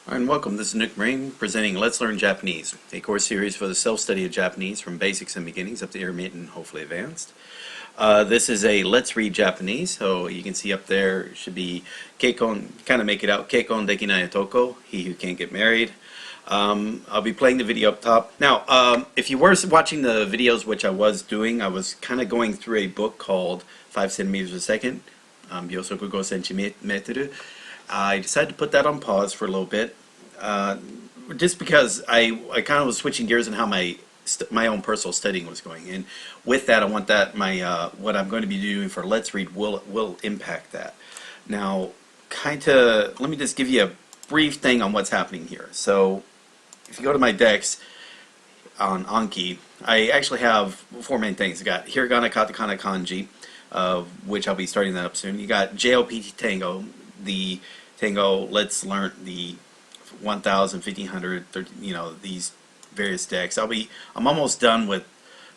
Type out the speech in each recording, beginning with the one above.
Hi and welcome. This is Nick Marine presenting Let's Learn Japanese, a course series for the self-study of Japanese from basics and beginnings up to intermediate and hopefully advanced. This is a Let's Read Japanese, so you can see up there it should be Keikon, kind of make it out, Keikon de ki nai otoko, he who can't get married. I'll be playing the video up top. Now, if you were watching the videos, which I was doing, I was kind of going through a book called 5 centimeters a second, Byosoku go centimeter. I decided to put that on pause for a little bit, just because I kind of was switching gears in how my own personal studying was going. And with that, I want that what I'm going to be doing for Let's Read will impact that. Now, let me just give you a brief thing on what's happening here. So, if you go to my decks on Anki, I actually have four main things. I got hiragana, katakana, kanji, which I'll be starting that up soon. You got JLPT Tango, the Tango, let's learn the 1000, 1500, these various decks. I'm almost done with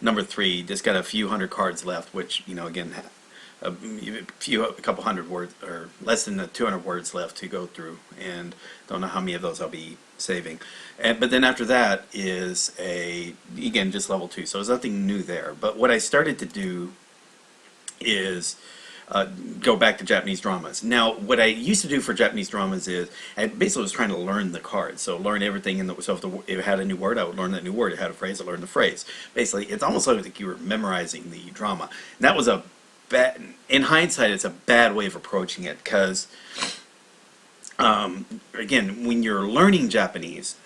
number 3. Just got a few hundred cards left, which, again, a couple hundred words, or less than 200 words left to go through, and don't know how many of those I'll be saving. But then after that is again, just level 2, so there's nothing new there. But what I started to do is go back to Japanese dramas. Now, what I used to do for Japanese dramas is I basically was trying to learn the cards, so learn everything so if it had a new word, I would learn that new word. It had a phrase, I learned the phrase. Basically, it's almost like you were memorizing the drama. And that was in hindsight, it's a bad way of approaching it, because again, when you're learning Japanese,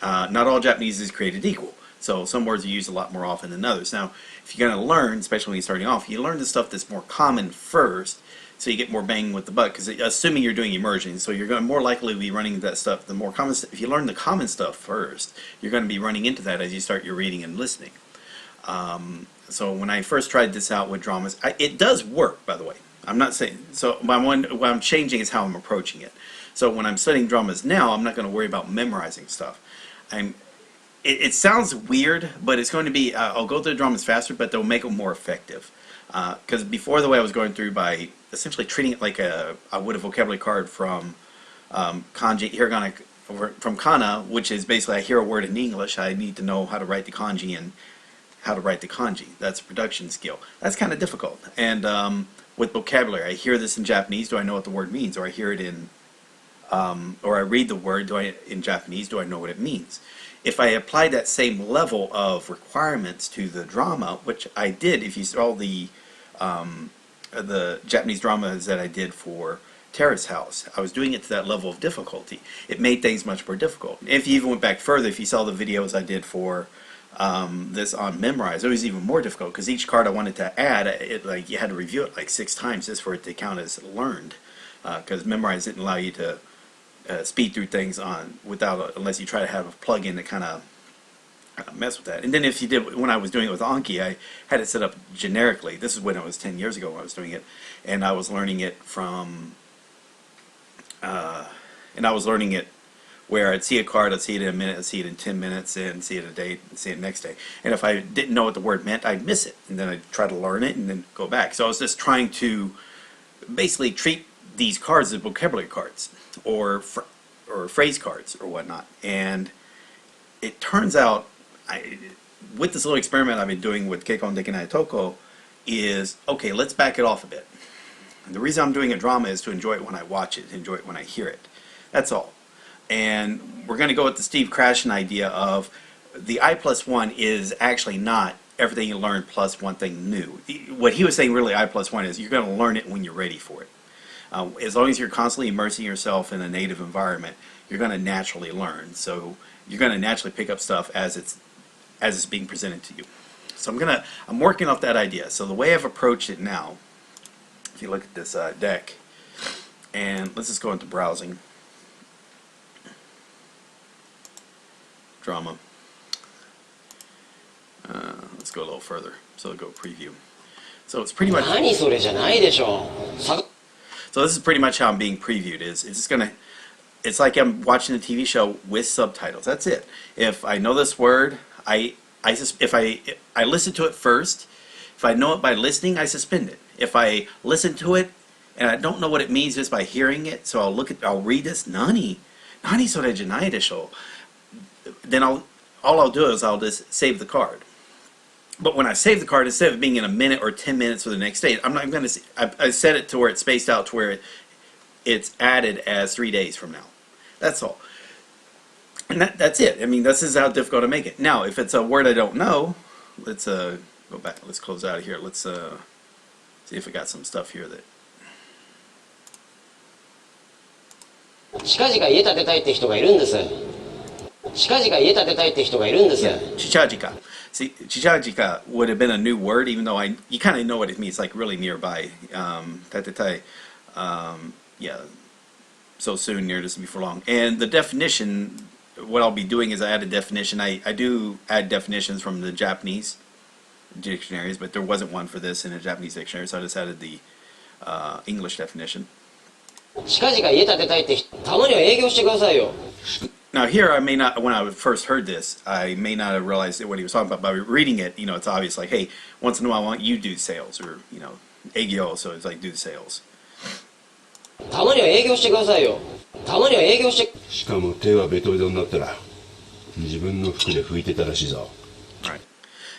not all Japanese is created equal. So some words are used a lot more often than others. Now, if you're going to learn, especially when you're starting off, you learn the stuff that's more common first, so you get more bang with the buck. Because assuming you're doing immersion, so you're going to more likely be running that stuff. The more common, if you learn the common stuff first, you're going to be running into that as you start your reading and listening. So when I first tried this out with dramas, it does work, by the way. I'm not saying so. What I'm changing is how I'm approaching it. So when I'm studying dramas now, I'm not going to worry about memorizing stuff. It sounds weird, but it's going to be, I'll go through the dramas faster, but they'll make them more effective. Because before, the way I was going through, by essentially treating it like I would a vocabulary card from kanji, hiragana, from kana, which is basically I hear a word in English, I need to know how to write the kanji and how to write the kanji. That's a production skill. That's kind of difficult. And with vocabulary, I hear this in Japanese, do I know what the word means? Or I hear it in, or I read the word in Japanese, do I know what it means? If I apply that same level of requirements to the drama, which I did, if you saw the Japanese dramas that I did for Terrace House, I was doing it to that level of difficulty. It made things much more difficult. If you even went back further, if you saw the videos I did for this on Memorize, it was even more difficult, because each card I wanted to add, you had to review it like 6 times just for it to count as learned, because Memorize didn't allow you to speed through things unless you try to have a plug-in that kind of mess with that. And then if you did, when I was doing it with Anki, I had it set up generically. This is when it was 10 years ago when I was doing it, and I was learning it where I'd see a card, I'd see it in a minute, I'd see it in 10 minutes, and see it a day, and see it next day. And if I didn't know what the word meant, I'd miss it, and then I'd try to learn it and then go back. So I was just trying to basically treat these cards as vocabulary cards, or phrase cards, or whatnot. And it turns out, with this little experiment I've been doing with Keikon de ki nai otoko, is, okay, let's back it off a bit. And the reason I'm doing a drama is to enjoy it when I watch it, enjoy it when I hear it. That's all. And we're going to go with the Steve Krashen idea of the I+1 is actually not everything you learn plus one thing new. What he was saying, really, I+1 is you're going to learn it when you're ready for it. As long as you're constantly immersing yourself in a native environment, you're going to naturally learn. So you're going to naturally pick up stuff as it's being presented to you. So I'm working off that idea. So the way I've approached it now, if you look at this deck, and let's just go into browsing, drama. Let's go a little further. So I'll go preview. So it's pretty much. So this is pretty much how I'm being previewed. It's like I'm watching a TV show with subtitles. That's it. If I know this word, I listen to it first. If I know it by listening, I suspend it. If I listen to it and I don't know what it means just by hearing it, so I'll read this nani. 何それじゃないでしょ then all I'll do is I'll just save the card. But when I save the card, instead of being in a minute or 10 minutes for the next day, I'm not going to. I set it to where it's spaced out to where it's added as 3 days from now. That's all. And that's it. I mean, this is how difficult to make it. Now, if it's a word I don't know, let's go back. Let's close out of here. Let's see if we got some stuff here that. 近々家建てたいって人がいるんです。近々家建てたいって人がいるんです。 Yeah, chichajika. See, chichajika would have been a new word, even though you kind of know what it means, like really nearby. Tatetai, yeah, so soon, near this before long. And the definition, what I'll be doing is I add a definition. I do add definitions from the Japanese dictionaries, but there wasn't one for this in a Japanese dictionary, so I just added the English definition. 近々家建てたいってたまには営業してくださいよ。 Now here I may not, when I first heard this, I may not have realized what he was talking about. By reading it, it's obvious, like, hey, once in a while I want you to do sales, or, egyo, so it's like do sales. たまには営業してくださいよ。たまには営業して。しかも手はベトベトになったら自分の服で拭いてたらしいぞ。 Right.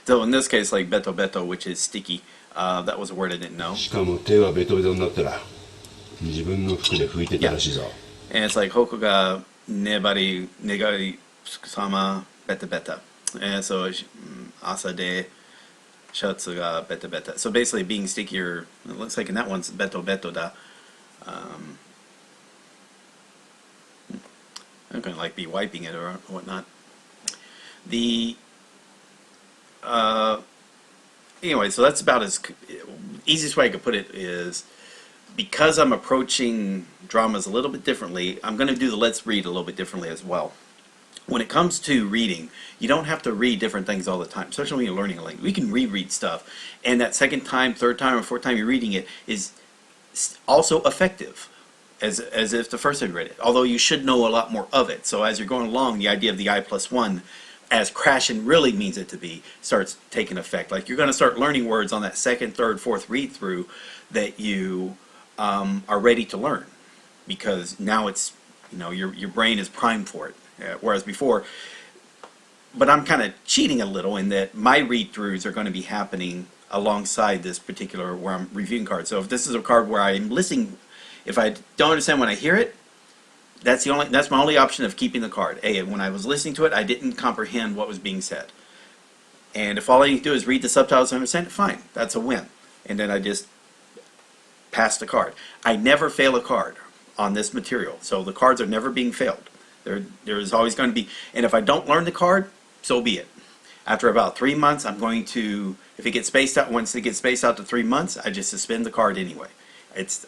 So in this case, like beto beto, which is sticky, that was a word I didn't know. しかも手はベトベトになったら自分の服で拭いてたらしいぞ。 And it's like hoku ga nebari negari sama beta beta. And so asa de shatsu ga beta beta. So basically being stickier, it looks like in that one's beto beto da. I'm going to like be wiping it or whatnot. The anyway, so that's about as easiest way I could put it is because I'm approaching dramas a little bit differently. I'm going to do the let's read a little bit differently as well. When it comes to reading, you don't have to read different things all the time, especially when you're learning a language. We can reread stuff, and that second time, third time, or fourth time you're reading it is also effective as if the first time you read it, although you should know a lot more of it. So as you're going along, the idea of the I+1, as Crashin really means it to be, starts taking effect. Like you're going to start learning words on that second, third, fourth read through that you are ready to learn, because now it's, your brain is primed for it, whereas before. But I'm kind of cheating a little in that my read-throughs are going to be happening alongside this particular where I'm reviewing cards. So if this is a card where I'm listening, if I don't understand when I hear it, that's my only option of keeping the card. When I was listening to it, I didn't comprehend what was being said. And if all I need to do is read the subtitles and understand it, fine, that's a win. And then I just pass the card. I never fail a card on this material, so the cards are never being failed. There is always going to be, and if I don't learn the card, so be it. After about 3 months, I'm going to, if it gets spaced out, once it gets spaced out to 3 months, I just suspend the card anyway. It's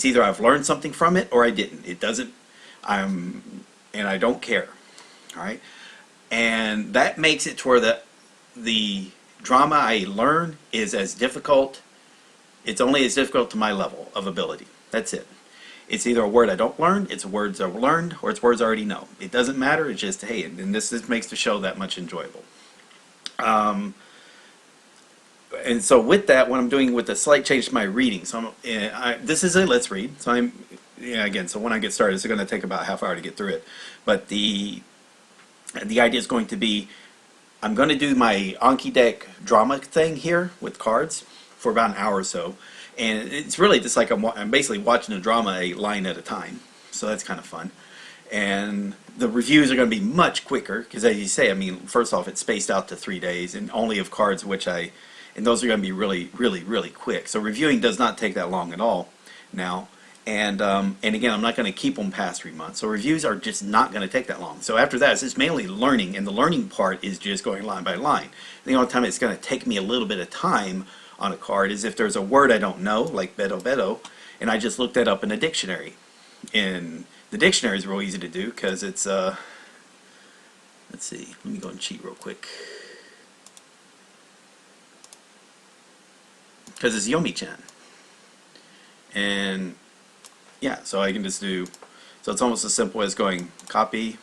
either I've learned something from it or I didn't. It doesn't, and I don't care. All right? And that makes it to where the drama I learn is as difficult, it's only as difficult to my level of ability. That's it. It's either a word I don't learn, it's words I've learned, or it's words I already know. It doesn't matter, it's just, hey, and this makes the show that much enjoyable. And so with that, what I'm doing with a slight change to my reading, so this is a let's read. So again, so when I get started, it's going to take about a half hour to get through it. But the idea is going to be, I'm going to do my Anki deck drama thing here with cards for about an hour or so. And it's really just like I'm basically watching a drama a line at a time. So that's kind of fun. And the reviews are going to be much quicker because, as you say, I mean, first off, it's spaced out to 3 days and only of cards and those are going to be really, really, really quick. So reviewing does not take that long at all now. And again, I'm not going to keep them past 3 months. So reviews are just not going to take that long. So after that, it's just mainly learning, and the learning part is just going line by line. The only time it's going to take me a little bit of time on a card is if there's a word I don't know, like beto beto, and I just looked that up in a dictionary. And the dictionary is real easy to do because it's, let's see, let me go and cheat real quick. Because it's Yomi-chan. And yeah, so I can just do, so it's almost as simple as going copy,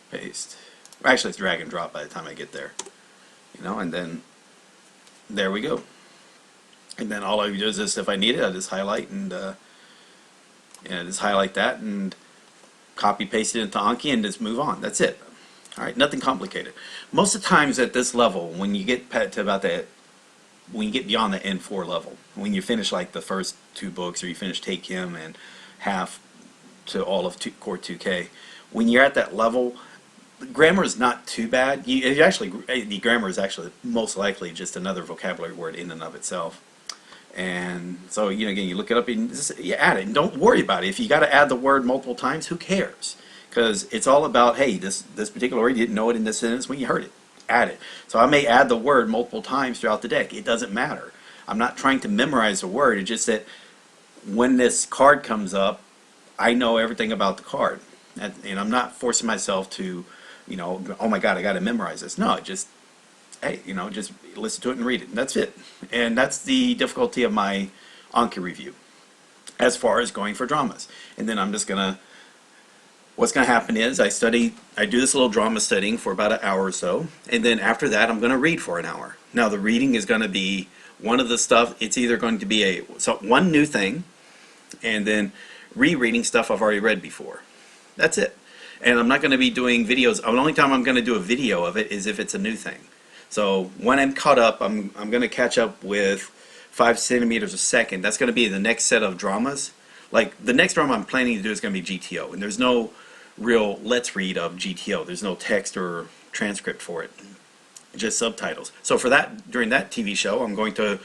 paste. Actually, it's drag and drop by the time I get there. And then there we go. And then all I do is just, if I need it, I just highlight and And just highlight that and copy paste it into Anki and just move on. That's it. All right, nothing complicated. Most of the times at this level, when you get to about that, when you get beyond the N4 level, when you finish like the first two books, or you finish Take Him and half to all of Core 2K, when you're at that level, the grammar is not too bad. The grammar is actually most likely just another vocabulary word in and of itself. And so, again, you look it up and you add it, and don't worry about it. If you got to add the word multiple times, who cares? Because it's all about, hey, this particular word, you didn't know it in this sentence when you heard it. Add it. So I may add the word multiple times throughout the deck. It doesn't matter. I'm not trying to memorize the word. It's just that when this card comes up, I know everything about the card. And I'm not forcing myself to, oh my God, I got to memorize this. No, just, hey, just listen to it and read it. And that's it. And that's the difficulty of my Anki review as far as going for dramas. And then I'm just going to, what's going to happen is I do this little drama studying for about an hour or so. And then after that, I'm going to read for an hour. Now, the reading is going to be one of the stuff, it's either going to be one new thing, and then rereading stuff I've already read before. That's it. And I'm not going to be doing videos. The only time I'm going to do a video of it is if it's a new thing. So when I'm caught up, I'm going to catch up with 5 centimeters a second. That's going to be the next set of dramas. Like the next drama I'm planning to do is going to be GTO, and there's no real let's read of GTO. There's no text or transcript for it, just subtitles. So for that, during that TV show, I'm going to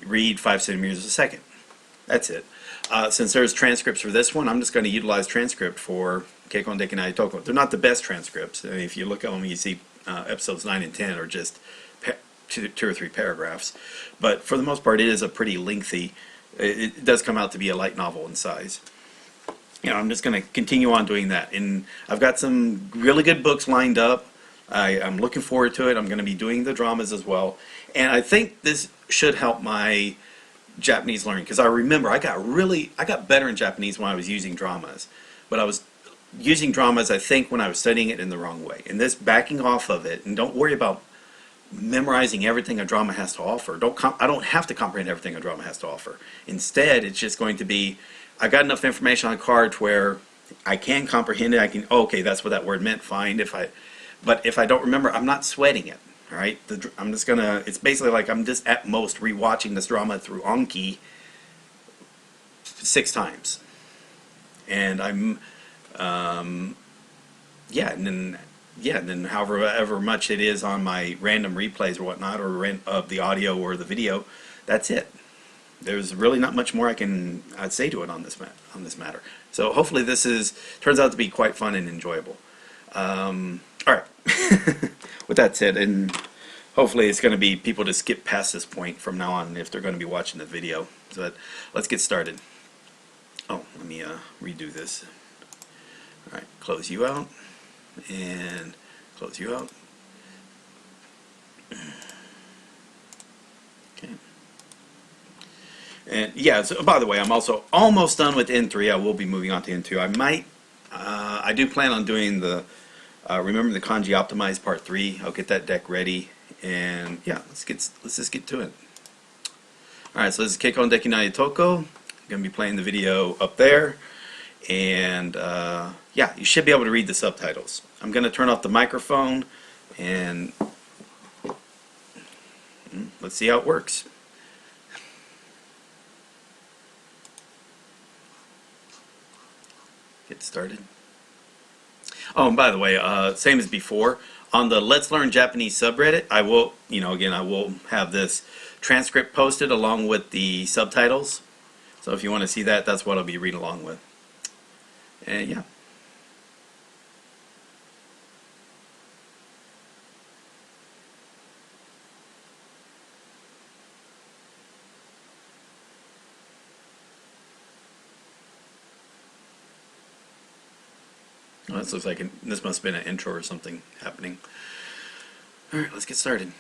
read 5 centimeters a second. That's it. Since there's transcripts for this one, I'm just going to utilize transcript for Kekkon Deki Nai Toko. They're not the best transcripts. I mean, if you look at them, you see episodes 9 and 10 are just two or three paragraphs. But for the most part, it is a pretty lengthy, it does come out to be a light novel in size. I'm just going to continue on doing that. And I've got some really good books lined up. I'm looking forward to it. I'm going to be doing the dramas as well. And I think this should help my Japanese learning, because I remember I got better in Japanese when I was using dramas. But I was using dramas, I think, when I was studying it in the wrong way. And this backing off of it, and don't worry about memorizing everything a drama has to offer. I don't have to comprehend everything a drama has to offer. Instead, it's just going to be, I got enough information on a card where I can comprehend it. I can, okay, that's what that word meant, fine. But if I don't remember, I'm not sweating it. All right, I'm just gonna. It's basically like I'm just at most rewatching this drama through Anki 6 times, and I'm, and then however much it is on my random replays or whatnot, or of the audio or the video, that's it. There's really not much more I'd say to it on this matter. So hopefully this turns out to be quite fun and enjoyable. All right. With that said, and hopefully it's going to be people to skip past this point from now on if they're going to be watching the video. So let's get started. Oh, let me redo this. All right, close you out and close you out. Okay. And yeah, so by the way, I'm also almost done with N3. I will be moving on to N2. I do plan on doing the remember the kanji optimized part 3. I'll get that deck ready, and yeah, let's just get to it. All right, so this is Kekkon Deki Nai Toko. I'm gonna be playing the video up there, and yeah, you should be able to read the subtitles. I'm gonna turn off the microphone, and let's see how it works. Get started. Oh, and by the way, same as before, on the Let's Learn Japanese subreddit, I will, again, I will have this transcript posted along with the subtitles. So if you want to see that, that's what I'll be reading along with. And yeah. Well, this looks like this must have been an intro or something happening. All right, let's get started.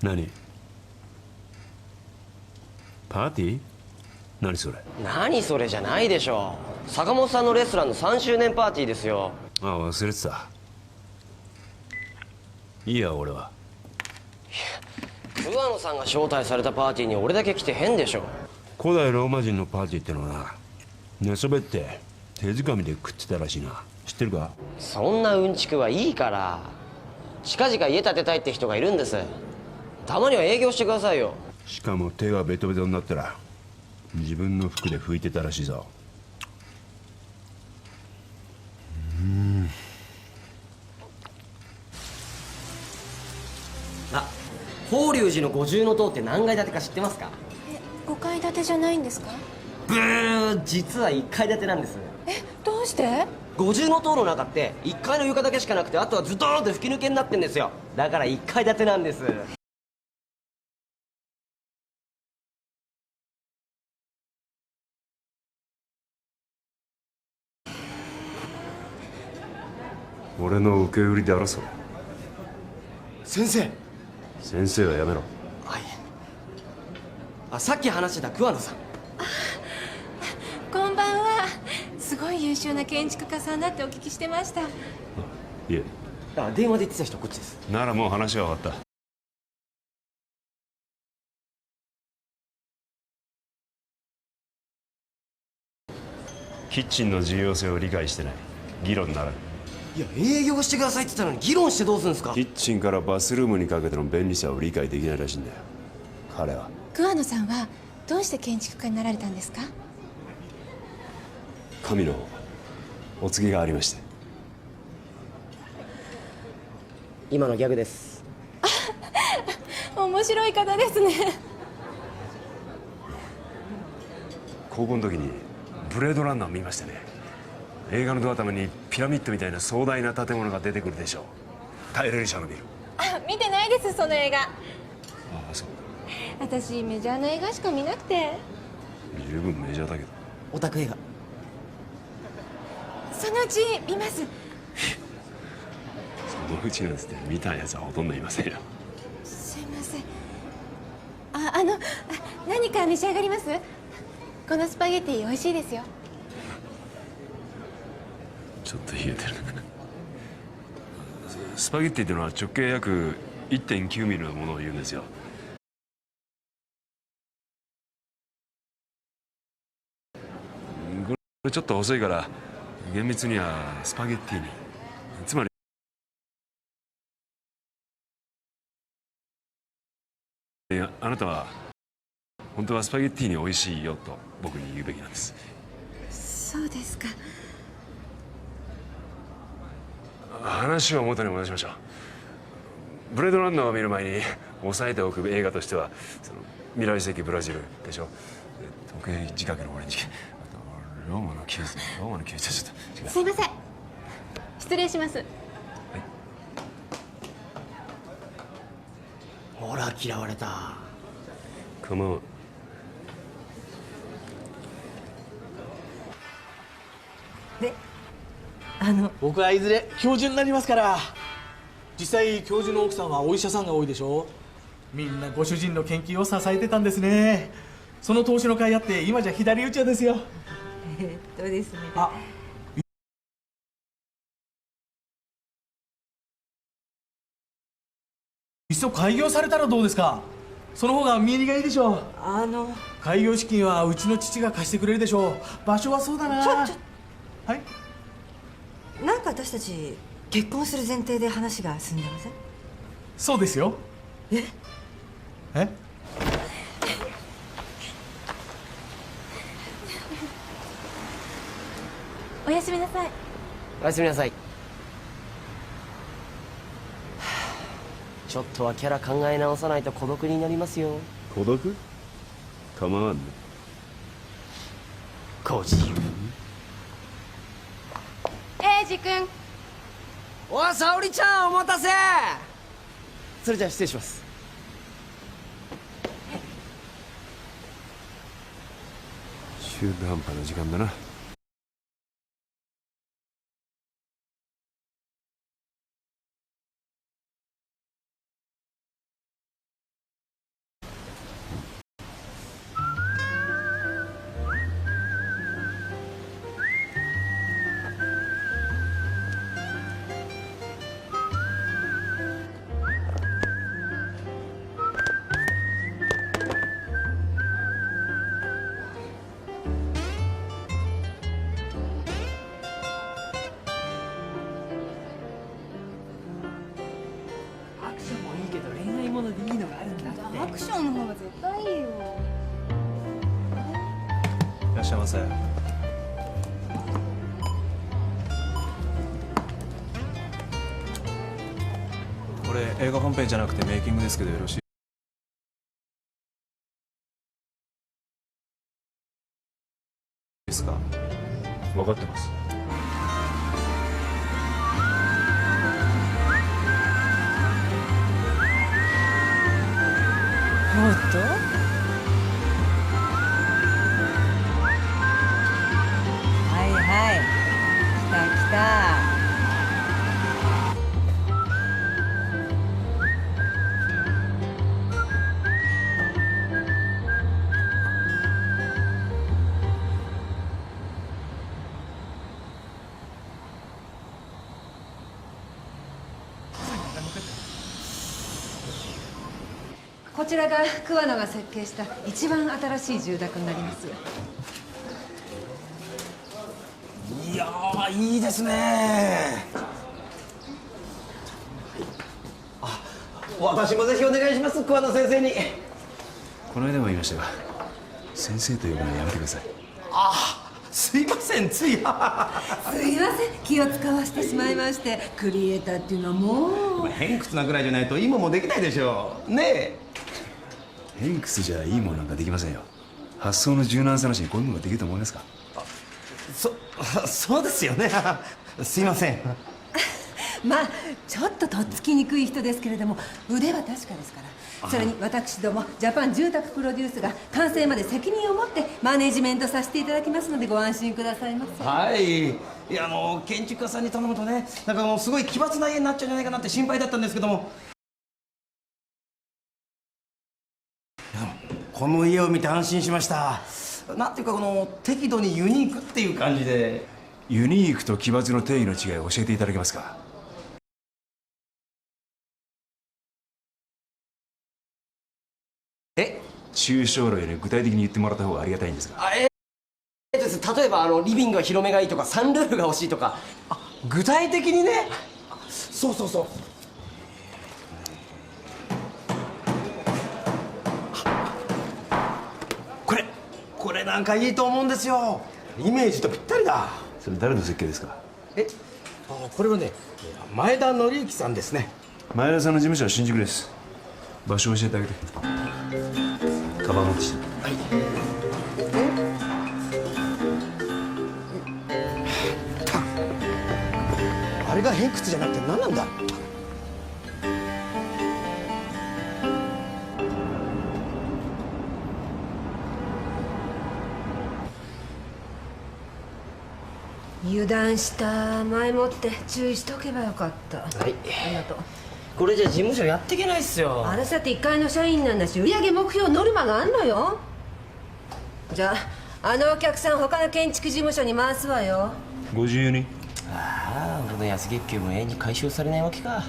何？パーティー？何それ？何それじゃないでしょ。坂本さんのレストランの3周年パーティーですよ。ああ、忘れてた。いいや、俺は。桑野さんが招待されたパーティーに俺だけ来て変でしょ。古代ローマ人のパーティーってのはな、寝そべって手づかみで食ってたらしいな。知ってるか？そんなうんちくはいいから。近々家建てたいって人がいるんです。たまには営業してくださいよ。しかも手がベトベトになったら自分の服で拭いてたらしいぞ。あ、法隆寺の五重塔って何階建てか知ってますか？5階建てじゃないんですか？ブー、実は1階建てなんです。どうして？五重塔の中って1階の床だけしかなくて、あとはズドーンって吹き抜けになってんですよ。だから1階建てなんです。俺の受け売りで争う。先生。先生はやめろ。はい。あ、さっき話してた桑野さん。こんばんは。すごい優秀な建築家さんだってお聞きしてました。いえ。あ、電話で言ってた人こっちです。ならもう話は終わった。キッチンの重要性を理解してない。議論にならん。いや、営業してくださいって言ったのに議論してどうするんですか？キッチンからバスルームにかけての便利さを理解できないらしいんだよ、彼は。桑野さんはどうして建築家になられたんですか？神のお告げがありまして。今のギャグです。面白い方ですね。高校の時にブレードランナーを見ましてね。映画のドア頭にピラミッドみたいな壮大な建物が出てくるでしょう。タイレリ社のビル。見てないです、その映画。ああ、そう。私メジャーな映画しか見なくて。十分メジャーだけど。オタク映画。そのうち見ます。そのうちなんつって見たやつはほとんどいませんよ。すいません。何か召し上がります？このスパゲッティ美味しいですよ。ちょっと冷えてる。スパゲッティっていうのは直径約 1.9 ミリのものを言うんですよ。これちょっと細いから厳密にはスパゲッティに、つまりあなたは本当はスパゲッティに美味しいよと僕に言うべきなんです。そうですか。話を元に戻しましょう。ブレードランナーを見る前に押さえておく映画としては未来世紀ブラジルでしょ。時計仕掛けのオレンジ、あとローマの休日、ローマの休日はちょっと違う。すいません、失礼します。はい、ほら嫌われた。構わん。で、僕はいずれ教授になりますから。実際教授の奥さんはお医者さんが多いでしょ。みんなご主人の研究を支えてたんですね。その投資の甲斐あって今じゃ左打ち屋ですよ。ですね。あ、いっそ開業されたらどうですか。その方が見えりがいいでしょう。開業資金はうちの父が貸してくれるでしょう。場所はそうだな。はい。なんか私たち結婚する前提で話が進んでません？そうですよ。え？おやすみなさい。おやすみなさい。ちょっとはキャラ考え直さないと孤独になりますよ。孤独？構わんね。コージー。英二君。おい、沙織ちゃん、お待たせ。それじゃあ失礼します。中途半端な時間だな。のでいいのがあるんだって。アクションの方が絶対いいよ。いらっしゃいませ。これ映画本編じゃなくてメイキングですけどよろしいですか？分かってます。もっとはいはい、来た来た。こちらが桑野が設計した一番新しい住宅になります。いやー、いいですね。あ、私もぜひお願いします、桑野先生に。この間も言いましたが先生と呼ぶのはやめてください。あ、すいません、つい。すいません、気を使わせてしまいまして。クリエイターっていうのはもう偏屈なぐらいじゃないといいもんもできないでしょうねえ。偏屈じゃいいものなんかできませんよ。発想の柔軟さなしにこういうものができると思いますか？そうですよね。すいません。まあちょっととっつきにくい人ですけれども腕は確かですから。それに私どもジャパン住宅プロデュースが完成まで責任を持ってマネジメントさせていただきますのでご安心くださいませ。はい。いや、建築家さんに頼むとね、なんかすごい奇抜な家になっちゃうんじゃないかなって心配だったんですけども、この家を見て安心しました。なんていうか、適度にユニークっていう感じで。ユニークと奇抜の定義の違いを教えていただけますか？抽象論より具体的に言ってもらった方がありがたいんですが。例えばリビングは広めがいいとかサンルーフが欲しいとか、具体的にね。そうそうそう。これなんかいいと思うんですよ。イメージとぴったりだ。それ誰の設計ですか？これはね、前田紀之さんですね。前田さんの事務所は新宿です。場所を教えてあげて。カバン持ってきて。はい。あれが偏屈じゃなくて何なんだ。油断した。前もって注意しとけばよかった。はい。ありがとう。これじゃ事務所やっていけないっすよ。あれさって1階の社員なんだし売上目標ノルマがあんのよ。じゃあお客さん他の建築事務所に回すわよ。ご自由に。ああ、俺の安月給も永遠に回収されないわけか。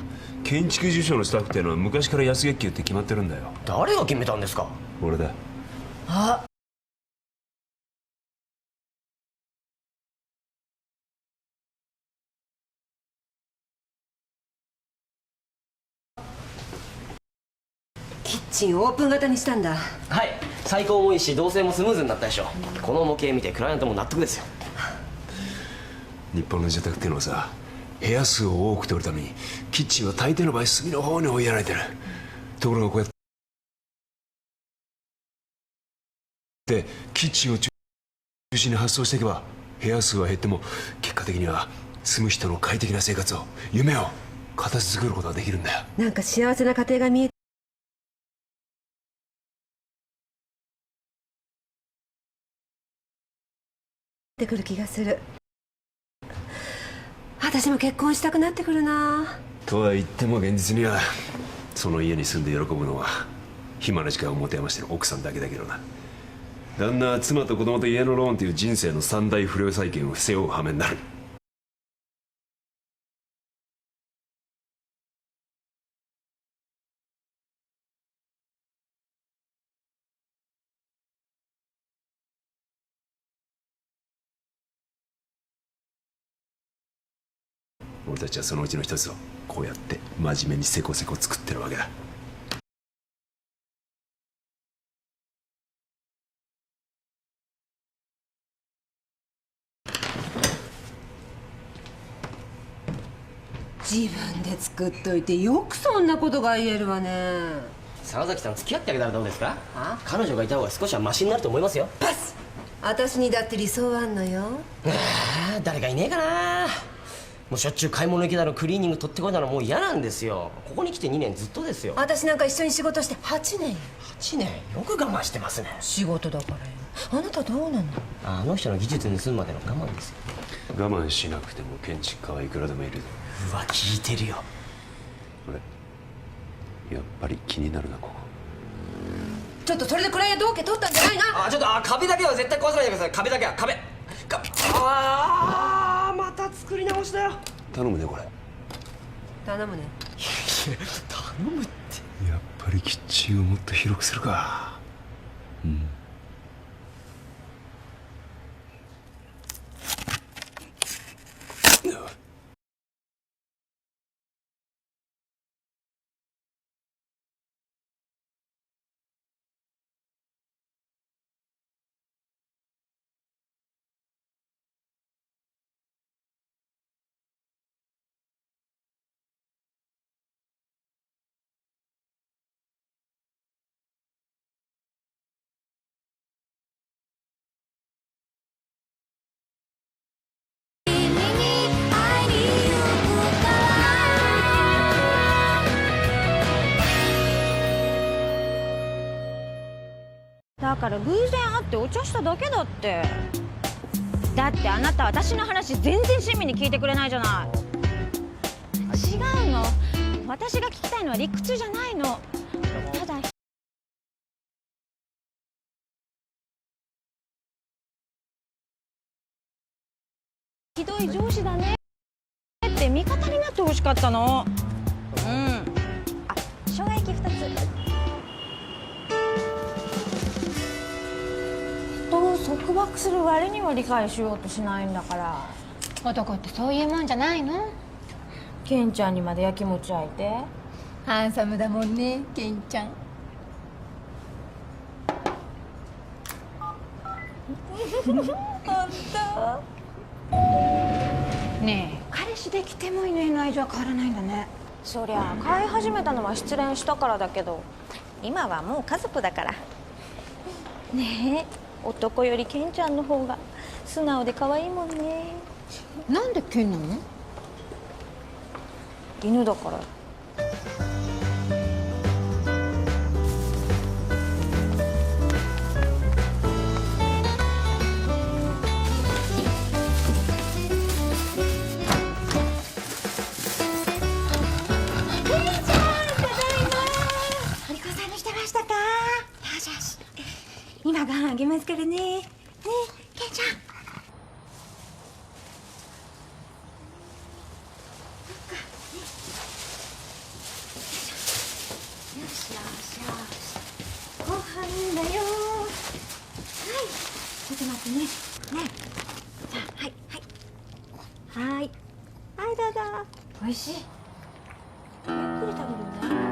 建築事務所のスタッフっていうのは昔から安月給って決まってるんだよ。誰が決めたんですか？俺だ。あ、キッチンオープン型にしたんだ。はい、最高もいいし動線もスムーズになったでしょ。この模型見てクライアントも納得ですよ。日本の住宅っていうのはさ、部屋数を多く取るためにキッチンは大抵の場合隅の方に追いやられてる。ところがこうやってキッチンを中心に発想していけば部屋数は減っても結果的には住む人の快適な生活を、夢を形作ることができるんだよ。なんか幸せな家庭が見えてくる気がする。私も結婚したくなってくるな。とは言っても現実にはその家に住んで喜ぶのは暇な時間を持て余してる奥さんだけだけどな。旦那は妻と子供と家のローンという人生の三大不良債権を背負う羽目になる。俺たちはそのうちの一つをこうやって真面目にせこせこ作ってるわけだ。自分で作っといてよくそんなことが言えるわね。沢崎さん付き合ってあげたらどうですか？彼女がいた方が少しはマシになると思いますよ。パス。私にだって理想はあんのよ。誰かいねえかな。もうしょっちゅう買い物行きだのクリーニング取ってこいだのもう嫌なんですよ。ここに来て2年ずっとですよ。私なんか一緒に仕事して8年よ。8年よく我慢してますね。仕事だからよ。あなたどうなの？あの人の技術盗むまでの我慢ですよ。我慢しなくても建築家はいくらでもいる。うわ、聞いてるよ。あれ、やっぱり気になるなここ。ちょっとそれでクライアント OK 取ったんじゃないの？ちょっと壁だけは絶対壊さないでください。壁だけは壁。また作り直しだよ。頼むねこれ。頼むね。頼むって。やっぱりキッチンをもっと広くするか。だから偶然会ってお茶しただけだって。だってあなた私の話全然親身に聞いてくれないじゃない。違うの、私が聞きたいのは理屈じゃないの。ただひどい上司だねって味方になってほしかったの。生姜焼き2つ。人を束縛する割には理解しようとしないんだから。男ってそういうもんじゃないの？ケンちゃんにまでやきもち焼いて。ハンサムだもんね、ケンちゃん。本当。ねえ、彼氏できてもいないの愛情は変わらないんだね。そりゃ飼い始めたのは失恋したからだけど、今はもう家族だから。ねえ、男よりケンちゃんの方が素直で可愛いもんね。なんでケンなの？犬だから。今ご飯あげますからね。ねえ、ケンちゃん。よしよしよし。ご飯だよ。はい。ちょっと待ってね。ねえ。さあ、はいはい。はい。はい、どうぞ。美味しい。ゆっくり食べるね。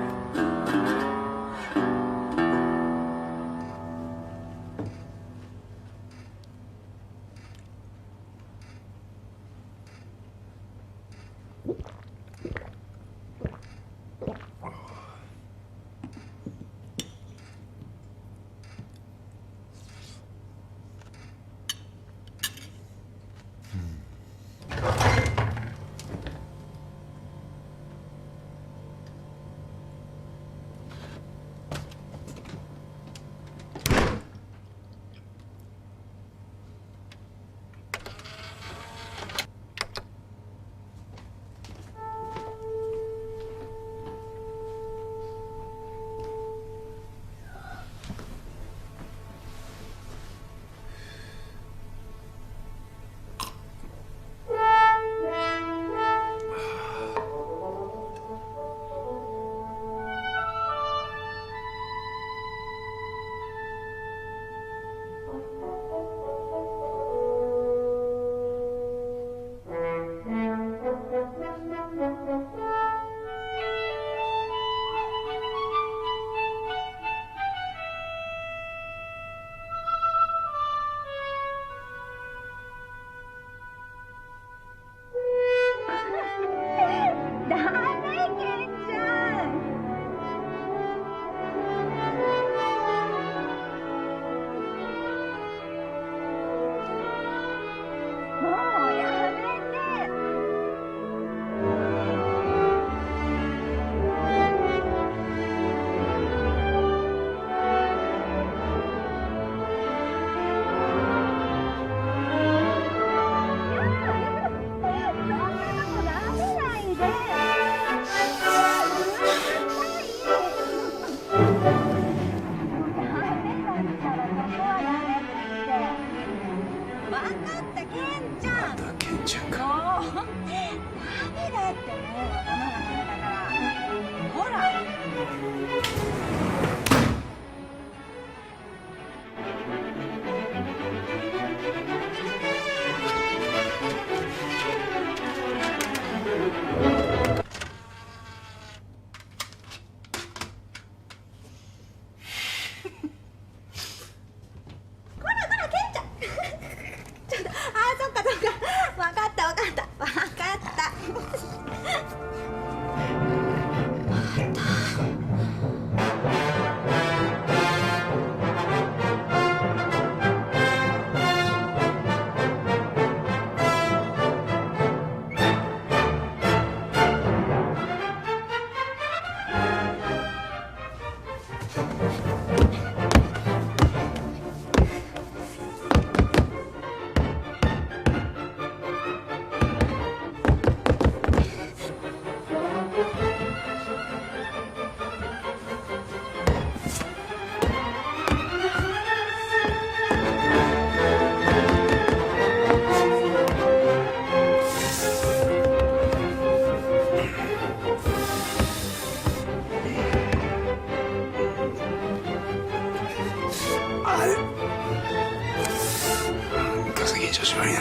調子悪いな。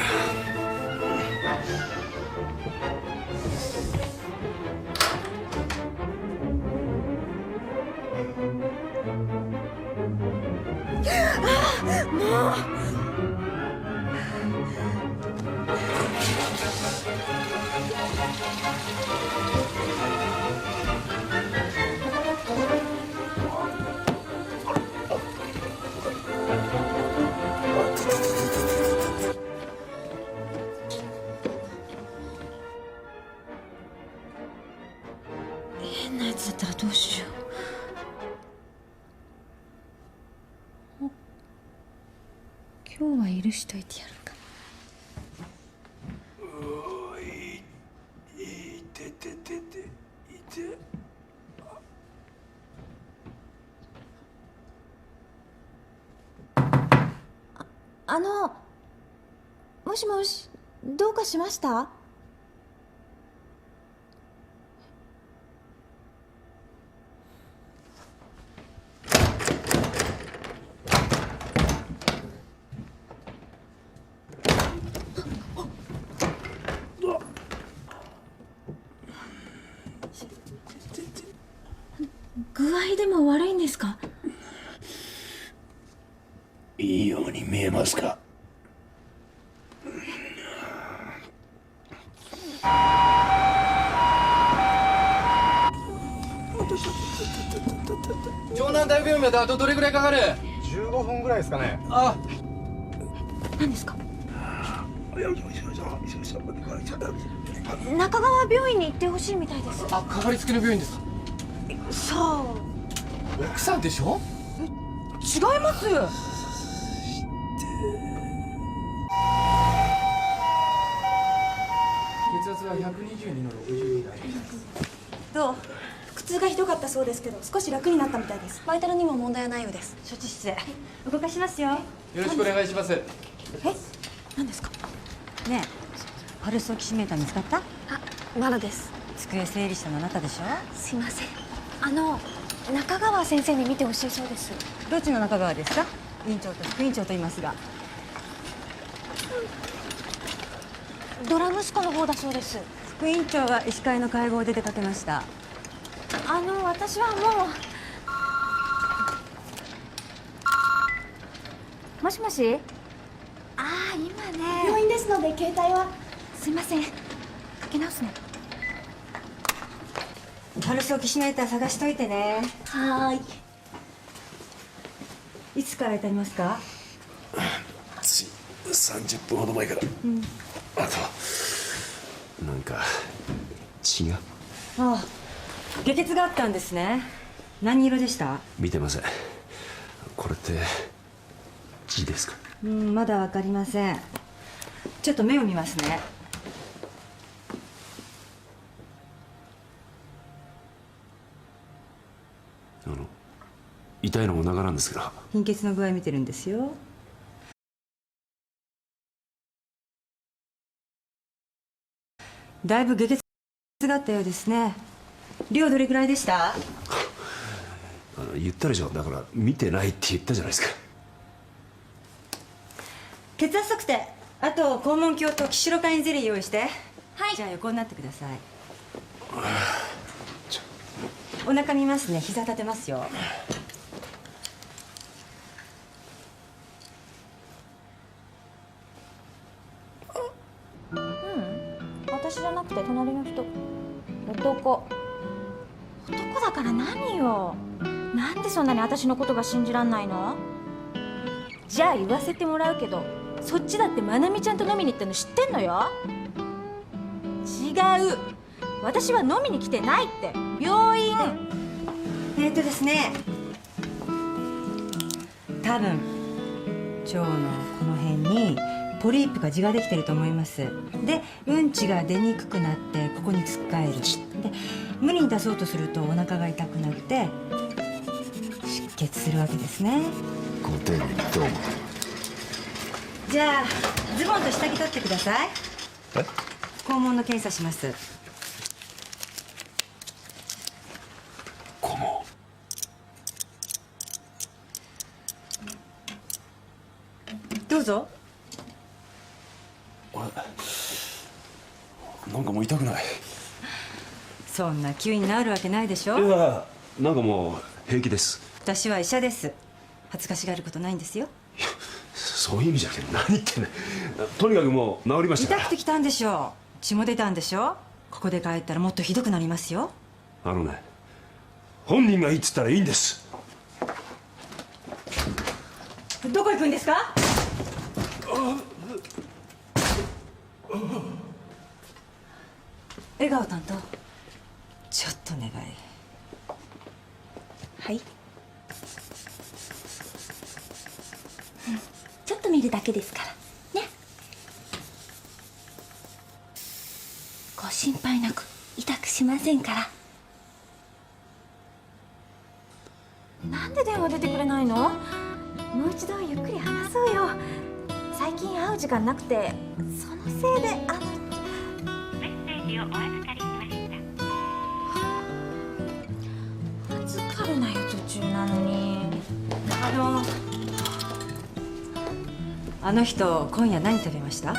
変なやつだったらどうしよう。今日は許しといてやるか。もしもし、どうかしました？具合でも悪いんですか？いいように見えますか？城南大病院まであとどれぐらいかかる？15分ぐらいですかね。あ、何ですか？中川病院に行ってほしいみたいです。かかりつけの病院ですか？さあ、奥さんでしょ？違います。血圧は122の62台。どう？苦痛がひどかったそうですけど、少し楽になったみたいです。バイタルにも問題はないようです。処置室へ動かしますよ。よろしくお願いします。何ですか？ねえ、パルスオキシメーター見つかった？まだです。机整理したのあなたでしょ？すいません。中川先生に見てほしいそうです。どっちの中川ですか？院長と副院長と言いますが。ドラ息子の方だそうです。副院長は医師会の会合で出かけました。私はもう。もしもし。今ね。病院ですので携帯は。すいません。かけ直すね。パルスオキシメーター探しといてね。はーい。いつから痛みますか？つい30分ほど前から。あとなんか血が。ああ、下血があったんですね。何色でした？見てません。これって血ですか？まだわかりません。ちょっと目を見ますね。痛いのも長なんですけど。貧血の具合見てるんですよ。だいぶ下血があったようですね。量どれぐらいでした？言ったでしょ。だから見てないって言ったじゃないですか。血圧測定、あと肛門鏡とキシロカインゼリー用意して。はい。じゃあ横になってください。お腹見ますね。膝立てますよ。私じゃなくて隣の人。男だから何よ。なんでそんなに私のことが信じらんないの？じゃあ言わせてもらうけど、そっちだってまなみちゃんと飲みに行ったの知ってんのよ。違う、私は飲みに来てないって。病院。ですね、多分腸のこの辺にポリープが痔ができてると思います。で、うんちが出にくくなってここにつっかえる。で、無理に出そうとするとお腹が痛くなって出血するわけですね。ご丁寧にどうも。じゃあズボンと下着取ってください。肛門の検査します。肛門。どうぞ。なんかもう痛くない。そんな急に治るわけないでしょ。いや、なんかもう平気です。私は医者です。恥ずかしがることないんですよ。そういう意味じゃなくて、何言ってんの。とにかくもう治りましたから。痛くて来たんでしょ。血も出たんでしょ。ここで帰ったらもっとひどくなりますよ。本人がいいっつったらいいんです。どこ行くんですか。笑顔担当、ちょっとお願い。はい、ちょっと見るだけですからね。ご心配なく痛くしませんから。なんで電話出てくれないの？もう一度ゆっくり話そうよ。最近会う時間なくて、そのせいでメッセージをお預かりしました。預かるなよ、途中なのに。あの人今夜何食べました？あ、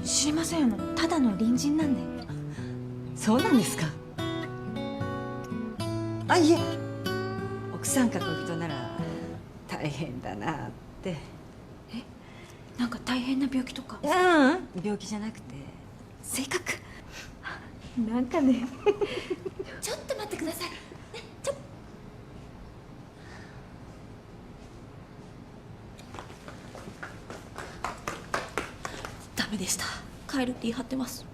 知りません。ただの隣人なんで。そうなんですか。あ、いえ、奥さんか恋人なら大変だなって。なんか大変な病気とか？病気じゃなくて性格。なんかね。ちょっと待ってください、ね、ダメでした。帰るって言い張ってます。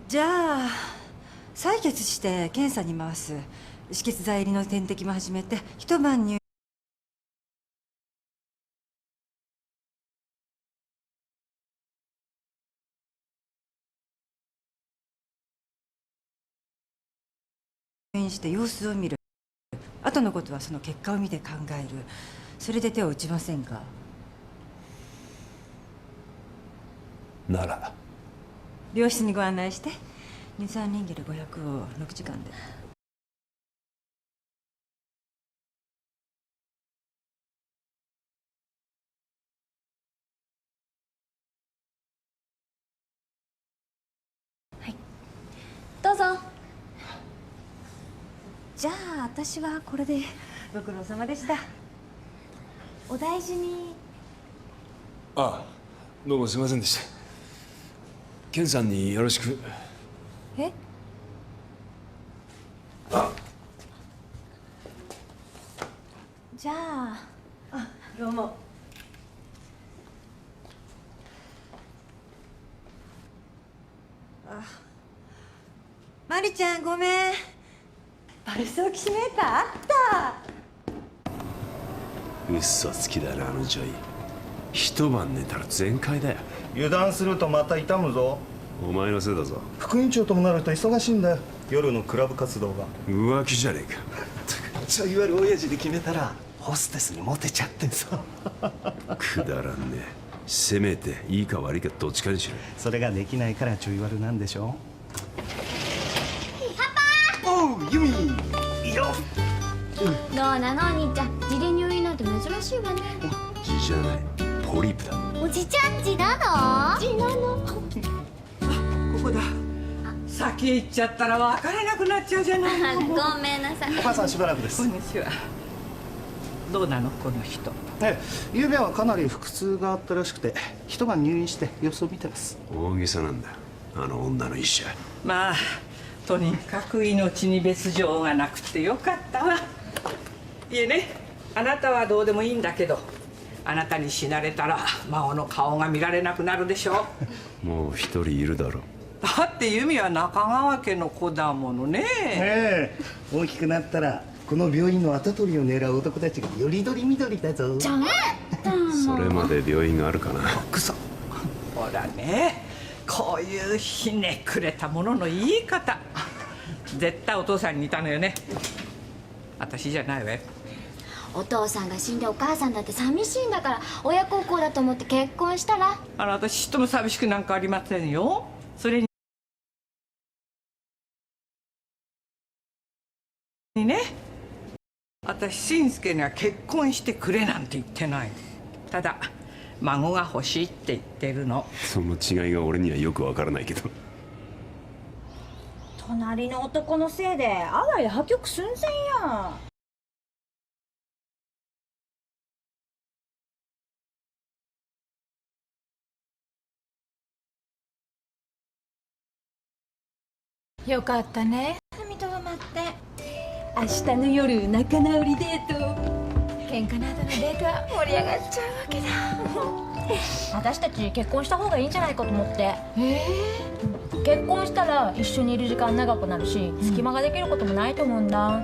じゃあ採血して検査に回す。止血剤入りの点滴も始めて一晩入院して様子を見る。後のことはその結果を見て考える。それで手を打ちませんか。なら病室にご案内して23人ゲル500を6時間で。どうぞ。じゃあ私はこれで。ご苦労様でした。お大事に。ああ、どうもすいませんでした。ケンさんによろしく。え？じゃあ。どうも。マリちゃんごめん。パルスオキシメーターあった。嘘つきだな、あの女医。一晩寝たら全開だよ。油断するとまた痛むぞ。お前のせいだぞ。副院長ともなると忙しいんだよ、夜のクラブ活動が。浮気じゃねえか。ちょい悪親父で決めたらホステスにモテちゃってさ。くだらんね。せめていいか悪いかどっちかにしろ。それができないからちょい悪なんでしょ。パパ。おう、ユミ。いいよ。どうなのお兄ちゃん、字で入院なんて珍しいわね。字じゃない、ポリープだ。おじちゃん字なの？字なの。ここだ。先へ行っちゃったら分からなくなっちゃうじゃない。ごめんなさい。お母さんしばらくです。こんにちは。どうなのこの人。ゆうべはかなり腹痛があったらしくて一晩入院して様子を見てます。大げさなんだ、あの女の医者。まあとにかく命に別状がなくてよかったわ。いえね、あなたはどうでもいいんだけど、あなたに死なれたら孫の顔が見られなくなるでしょ。もう一人いるだろう。だって由美は中川家の子だものね。大きくなったらこの病院の跡取りを狙う男たちがよりどりみどりだぞ。ちょっとそれまで病院があるかな。クソ。ほらね、こういうひねくれたものの言い方、絶対お父さんに似たのよね。私じゃないわよ。お父さんが死んでお母さんだって寂しいんだから、親孝行だと思って結婚したら。私ちっとも寂しくなんかありませんよ。それにね、私信介には結婚してくれなんて言ってない。ただ孫が欲しいって言ってるの。その違いが俺にはよくわからないけど。隣の男のせいであわや破局寸前や。よかったね、踏みとどまって。明日の夜仲直りデート。喧嘩の後のデートは盛り上がっちゃうわけだ。私たち結婚した方がいいんじゃないかと思って。結婚したら一緒にいる時間長くなるし、隙間ができることもないと思うんだ。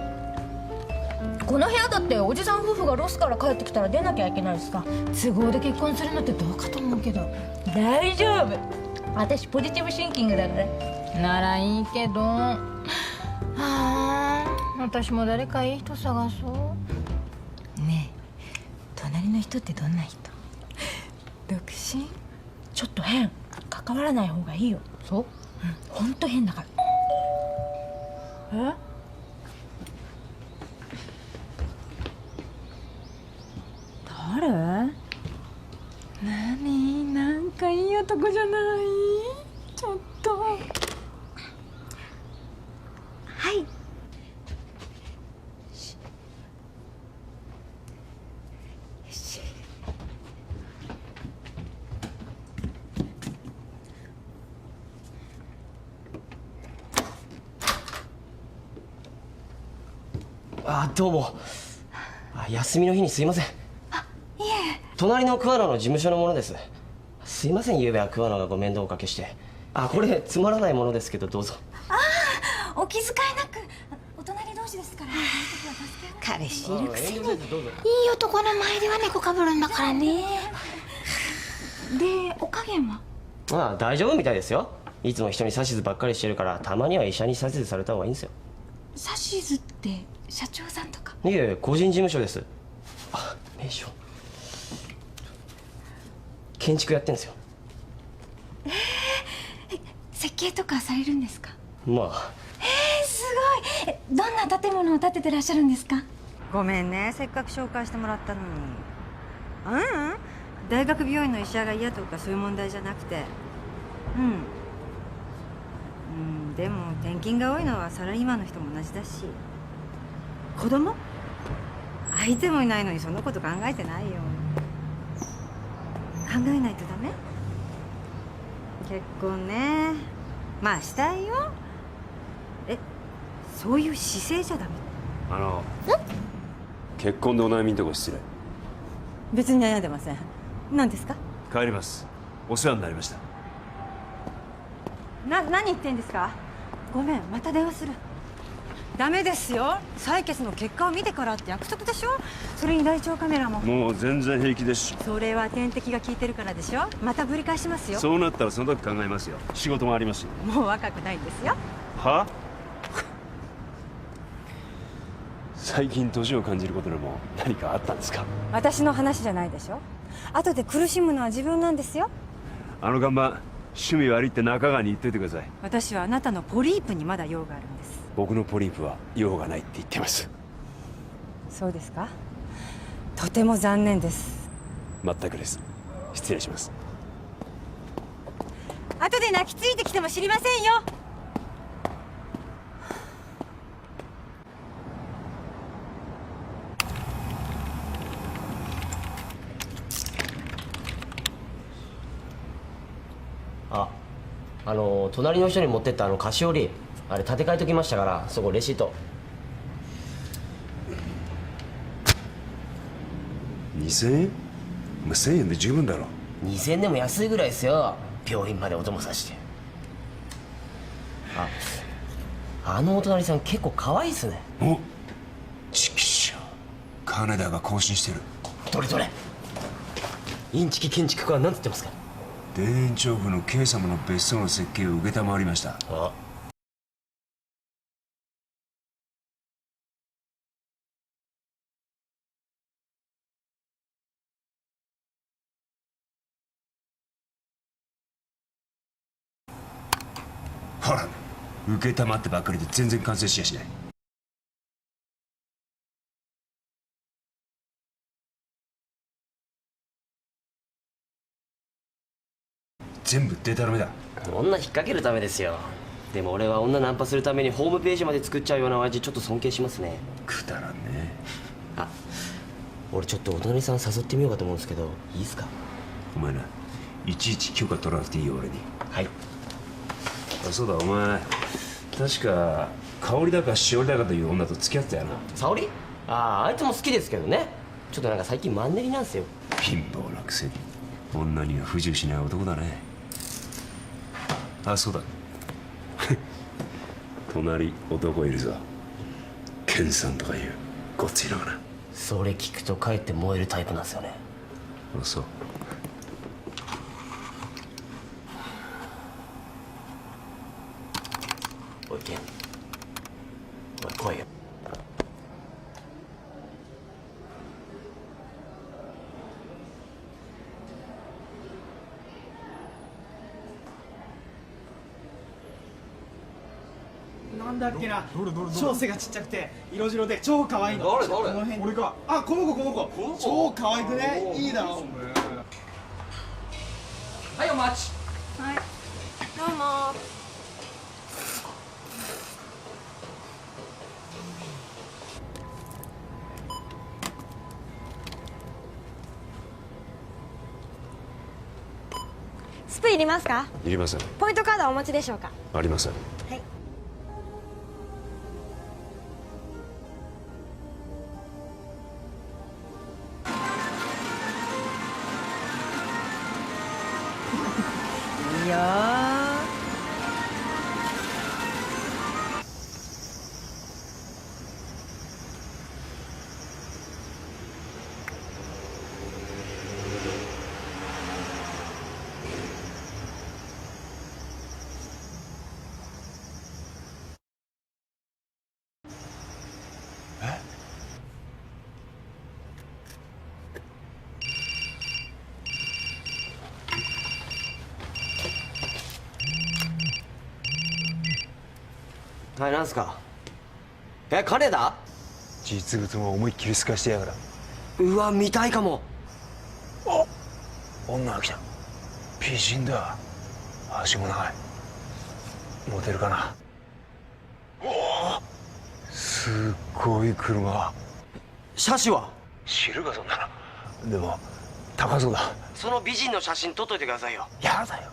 この部屋だっておじさん夫婦がロスから帰ってきたら出なきゃいけないしさ、都合で結婚するのってどうかと思うけど。大丈夫、私ポジティブシンキングだから。ならいいけど。はあ、私も誰かいい人探そうね。え、隣の人ってどんな人？独身？ちょっと変。関わらない方がいいよ。そう？うん、ほんと変だから。え？誰？何？なんかいい男じゃない？ちょっと。はい。あ、どうも。休みの日にすいません。いえ。隣の桑名の事務所のものです。すいません、ゆうべは桑名がご面倒をおかけして。これつまらないものですけどどうぞ。お気遣いなく。お隣同士ですから。彼氏いるくせにいい男の前では猫かぶるんだからね。で、お加減は？大丈夫みたいですよ。いつも人に指図ばっかりしてるから、たまには医者に指図された方がいいんですよ。指図って社長さんとか？いえ、個人事務所です。名称。建築やってんですよ。設計とかされるんですか？まあ。すごい。どんな建物を建ててらっしゃるんですか？ごめんね、せっかく紹介してもらったのに。大学病院の医者が嫌とかそういう問題じゃなくて。でも転勤が多いのはサラリーマンの人も同じだし。子供？相手もいないのにそのこと考えてないよ。考えないとダメ？結婚ね、まあしたいよ。そういう姿勢じゃダメ？結婚でお悩みのとこ失礼。別に悩んでません。何ですか？帰ります。お世話になりました。何言ってんですか？ごめん、また電話する。ダメですよ。採血の結果を見てからって約束でしょ。それに大腸カメラも。もう全然平気ですし。それは点滴が効いてるからでしょ。またぶり返しますよ。そうなったらその時考えますよ。仕事もありますし。もう若くないんですよ。は？最近年を感じることでも何かあったんですか？私の話じゃないでしょ。後で苦しむのは自分なんですよ。看板、趣味悪いって中川に言っといてください。私はあなたのポリープにまだ用があるんです。僕のポリープは用がないって言ってます。そうですか。とても残念です。全くです。失礼します。後で泣きついてきても知りませんよ。隣の人に持ってった菓子折り、あれ立て替えときましたから、そこレシート。2000円？ 1000円で十分だろ。2000円でも安いぐらいですよ。病院までお供さして。あのお隣さん結構可愛いっすね。お、ちきしょう。金田が更新してる。どれどれ。インチキ建築家は何つってますか？田園調布の K 様の別荘の設計を承りました。ほら、承ってばっかりで全然完成しやしない。全部デタラメだ。女引っ掛けるためですよ。でも俺は女ナンパするためにホームページまで作っちゃうような親父ちょっと尊敬しますね。くだらんね。あ、俺ちょっとお隣さん誘ってみようかと思うんですけど、いいですか？お前な、いちいち許可取らなくていいよ俺に。はい。あ、そうだ、お前確か香りだかしおりだかという女と付き合ってたよな。沙織？あいつも好きですけどね。ちょっとなんか最近マンネリなんですよ。貧乏なくせに女には不自由しない男だね。あ、そうだ隣男いるぞ。ケンさんとかいうごっついのかな。それ聞くとかえって燃えるタイプなんですよね。あ、そう。おいケン、おい来いよ。なんだっけな、超背がちっちゃくて色白で超可愛いの。誰この辺。俺か。あ、この子超可愛くね。いいだろ。はい、お待ち。はい、どうも。スプいりますか？いりません。ポイントカードはお持ちでしょうか？ありません。はい。いいよはい、なんすか？金田？実物も思いっきり透かしてやがら。うわ、見たいかも。女が来た。美人だ。足も長い。モテるかな。おお、すっごい車。車種は？知るかそんなの。でも高そうだ。その美人の写真撮っといてくださいよ。やだよ、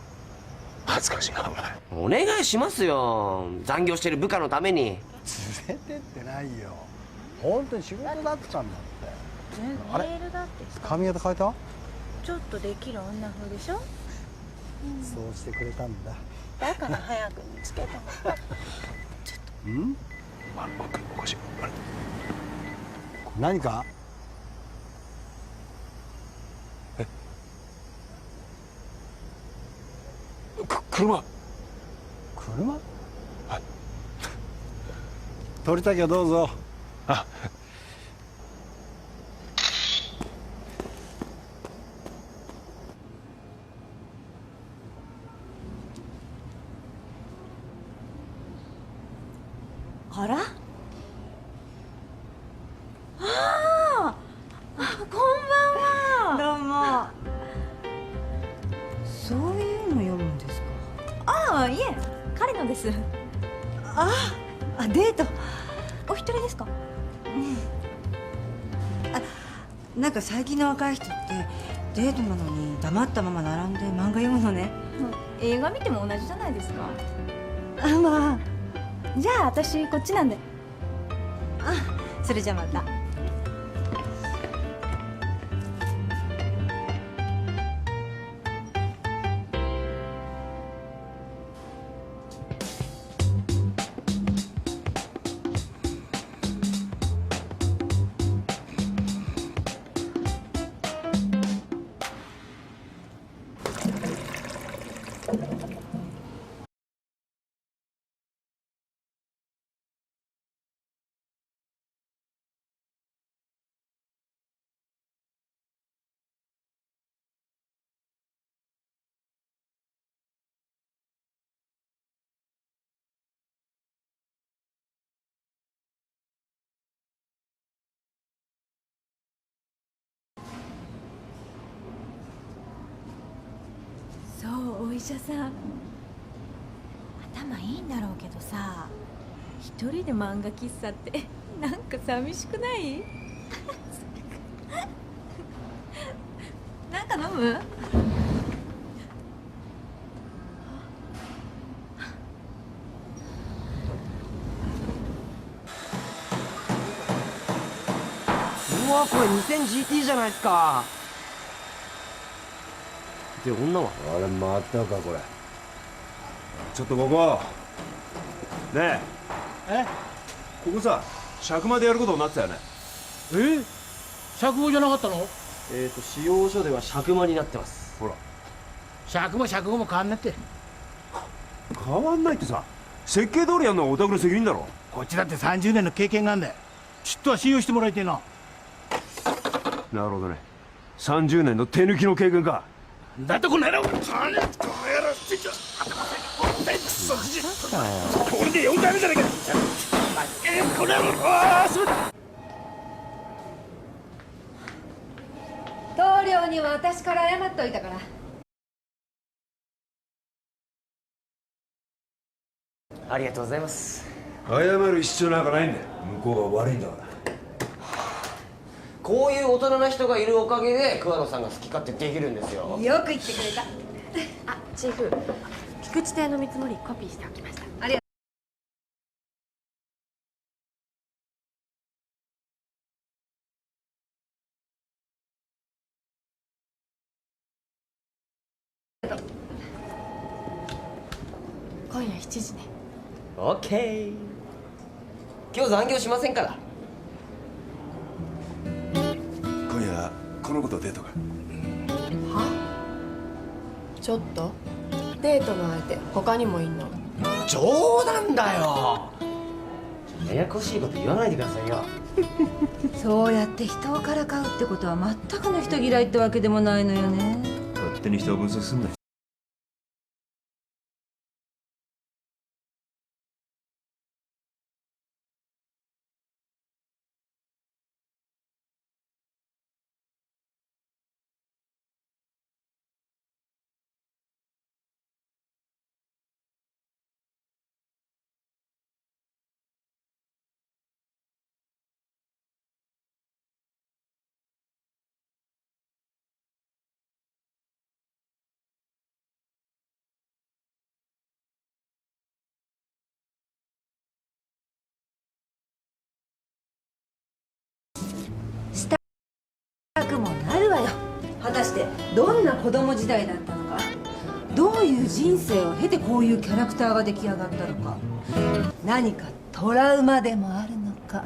恥ずかしいなお前。お願いしますよ。残業してる部下のために。連れてってないよ。本当に仕事だったんだって。あれ、メールだってさ、髪型変えた？ちょっとできる女風でしょ。そうしてくれたんだ。だから早く見つけたの。うん？あ、おかしい。あれ、何か？車。車？はい。取りたきゃどうぞ。あ、あら？ああ、こんばんは。どうも。そういうの読むんですか？ああ、いえ、彼のです。デート。お一人ですか？なんか最近の若い人ってデートなのに黙ったまま並んで漫画読むのね。映画見ても同じじゃないですか。まあ、じゃあ私こっちなんで。それじゃまた。医者さん頭いいんだろうけどさ、一人で漫画喫茶ってなんか寂しくない？なんか飲む？うわ、これ 2000GT じゃないですか。で、女はあれまたかこれ。ちょっとここねえ、ここさ尺までやることになってたよね。釈放じゃなかったの？使用書では釈間になってます。ほら釈も釈放も変わんなって。変わんないってさ、設計通りやるのはお宅の責任だろ。こっちだって30年の経験があんだよ。ちっとは信用してもらいてえな。なるほどね、30年の手抜きの経験か。だってこの野郎、これで4回目じゃねえか。この野郎、棟梁には私から謝っといたから。ありがとうございます。謝る必要なんかないんだよ、向こうが悪いんだから。こういう大人な人がいるおかげで桑野さんが好き勝手できるんですよ。よく言ってくれた。あ、チーフ、菊池邸の見積もりコピーしておきました。ありがとう。今夜7時ね。オッケー。今日残業しませんから。今夜この子とデートか。ちょっとデートの相手他にもいんの？冗談だよ。ややこしいこと言わないでくださいよ。そうやって人をからかうってことは全くの人嫌いってわけでもないのよね。勝手に人を分析すんなよ。したくもなるわよ。果たしてどんな子供時代だったのか、どういう人生を経てこういうキャラクターが出来上がったのか、何かトラウマでもあるのか。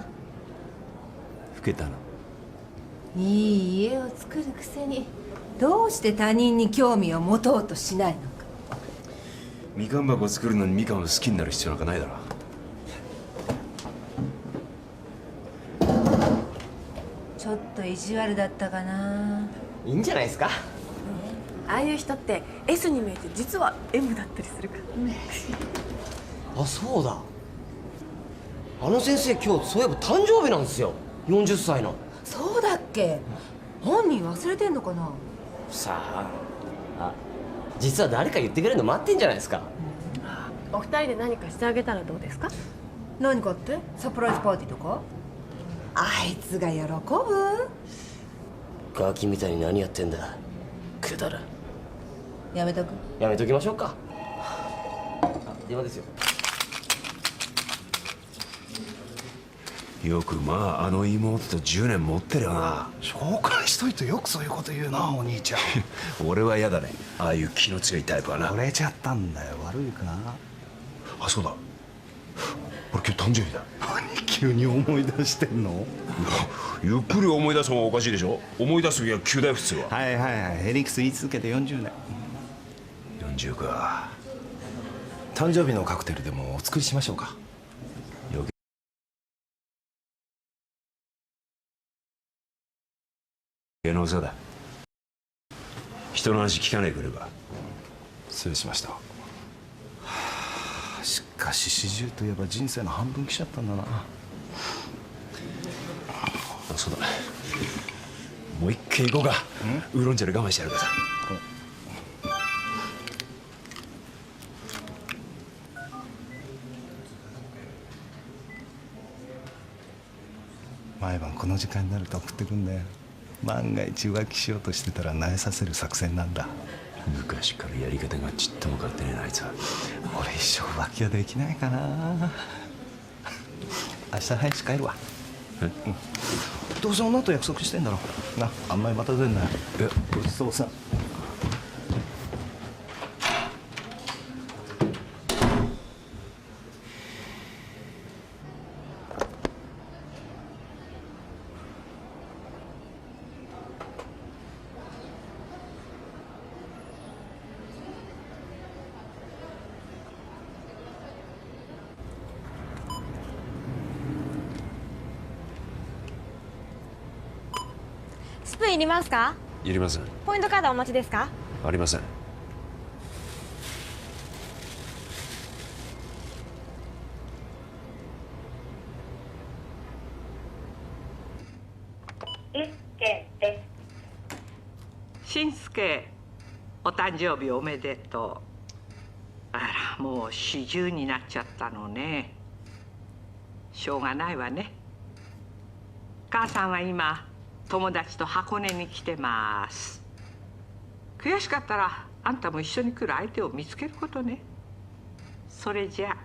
老けたな。いい家を作るくせにどうして他人に興味を持とうとしないのか。みかん箱を作るのにみかんを好きになる必要なんかないだろ。ちょっと意地悪だったかな。いいんじゃないですか。ああいう人って S に見えて実は M だったりするから。あ、そうだ。あの先生今日そういえば誕生日なんですよ。40歳の。そうだっけ。本人忘れてんのかな。さあ。実は誰か言ってくれるの待ってんじゃないですか。お二人で何かしてあげたらどうですか？何かって？サプライズパーティーとか？あいつが喜ぶ？ガキみたいに何やってんだ。くだらん。やめとく？やめときましょうか。電話ですよ。よくまああの妹と10年持ってるよな。紹介しといてよくそういうこと言うな、お兄ちゃん。俺は嫌だね、ああいう気の強いタイプはな。惚れちゃったんだよ。悪いか。あ、そうだ、俺今日誕生日だ。何急に思い出してんの？ゆっくり思い出す方がおかしいでしょ。思い出す時は急だよ普通は。はいはいはい、ヘリクス言い続けて40年。40か。誕生日のカクテルでもお作りしましょうか。芸能さだ。人の話聞かないでくれば。失礼しました。しかし40といえば人生の半分来ちゃったんだな。あ、そうだ、もう一軒行こうか。ウーロン茶で我慢してやるからさ。毎晩この時間になると送ってくんだよ。万が一浮気しようとしてたら萎えさせる作戦なんだ。昔からやり方がちっとも変わってねえなあいつは。俺一生浮気はできないかな。明日早く帰るわ。どうせ女と約束してんだろな。あんまり待たせんなよ。ごちそうさん。スプーンいりますか？いりません。ポイントカードお持ちですか？ありません。しんすけ、お誕生日おめでとう。あら、もう40になっちゃったのね。しょうがないわね。母さんは今友達と箱根に来てます。悔しかったらあんたも一緒に来る相手を見つけることね。それじゃあ。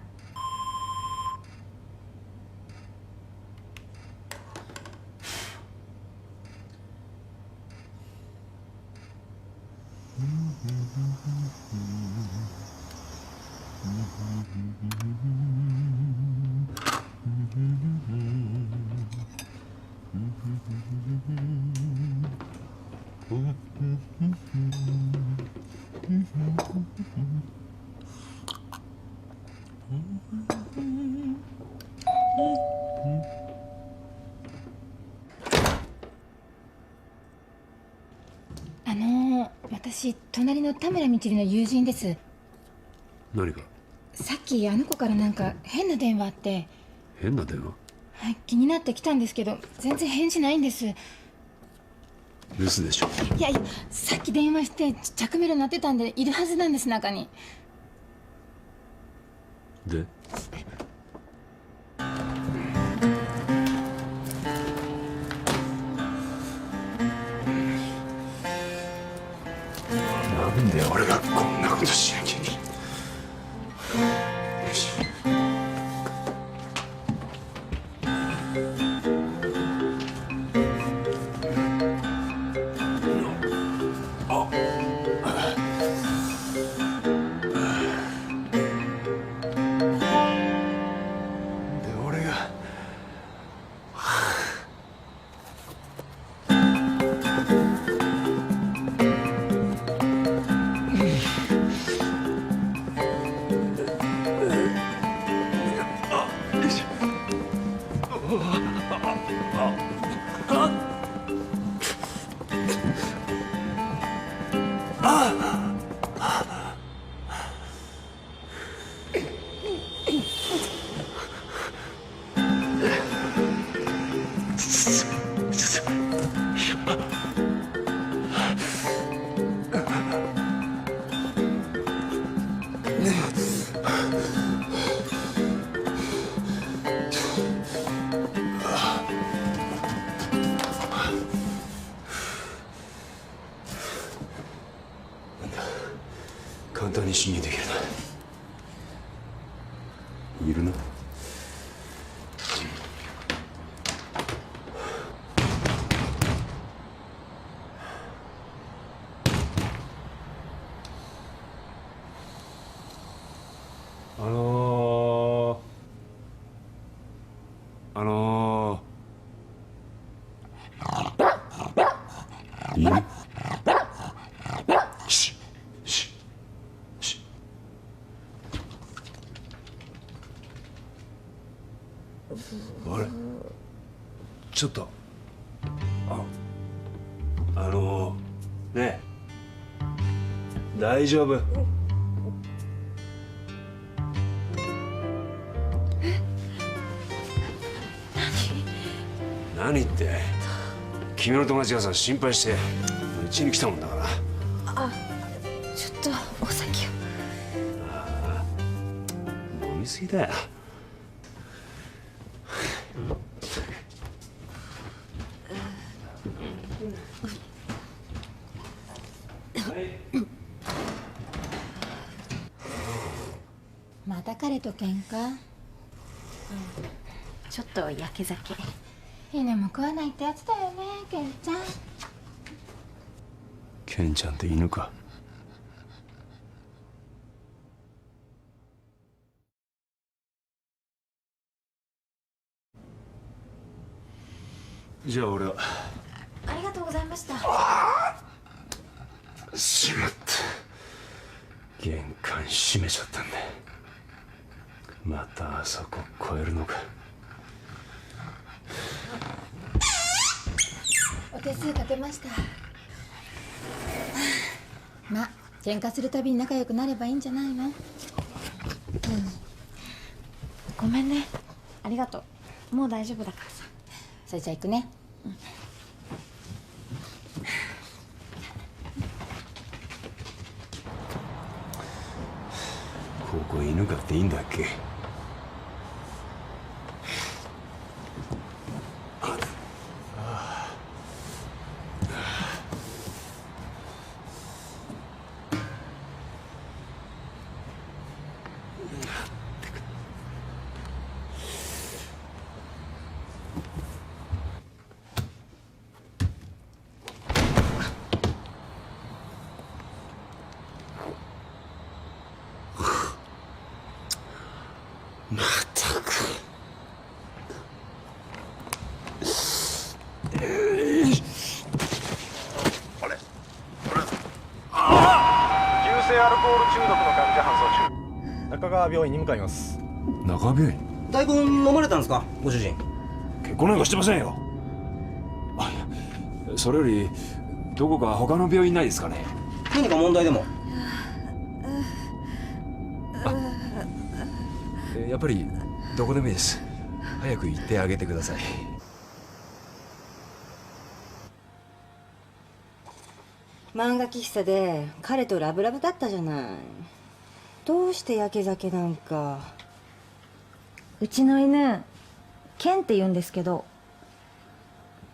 私隣の田村みちりの友人です。何か？さっきあの子からなんか変な電話あって。変な電話？はい、気になって来たんですけど全然返事ないんです。留守でしょ。いやいや、さっき電話して着メロ鳴ってたんでいるはずなんです、中に。で？なんで俺がこんなことしなきゃいけない。よし。簡単に侵入できるな。いるな。いる？しあれちょっとねえ大丈夫？何って君の友達がさ心配してうちに来たもんだから。あ、ちょっとお酒を。ああ飲みすぎだよ。また彼と喧嘩？ちょっとやけ酒。犬も食わないってやつだよね、ケンちゃん。ケンちゃんって犬か。じゃあ俺は。ありがとうございました。しまった。玄関閉めちゃったんだ。またあそこ越えるのか。お手数かけました。まあ喧嘩するたびに仲良くなればいいんじゃないの？ごめんね。ありがとう。もう大丈夫だからさ。それじゃ行くね。ここ犬飼っていいんだっけ？まったく。急性アルコール中毒の患者搬送中。中川病院に向かいます。中川病院？大根飲まれたんですか、ご主人。結婚なんかしてませんよ。あ、それよりどこか他の病院ないですかね？何か問題でも？やっぱりどこでもいいです。早く行ってあげてください。漫画喫茶で彼とラブラブだったじゃない。どうしてやけ酒なんか。うちの犬ケンって言うんですけど、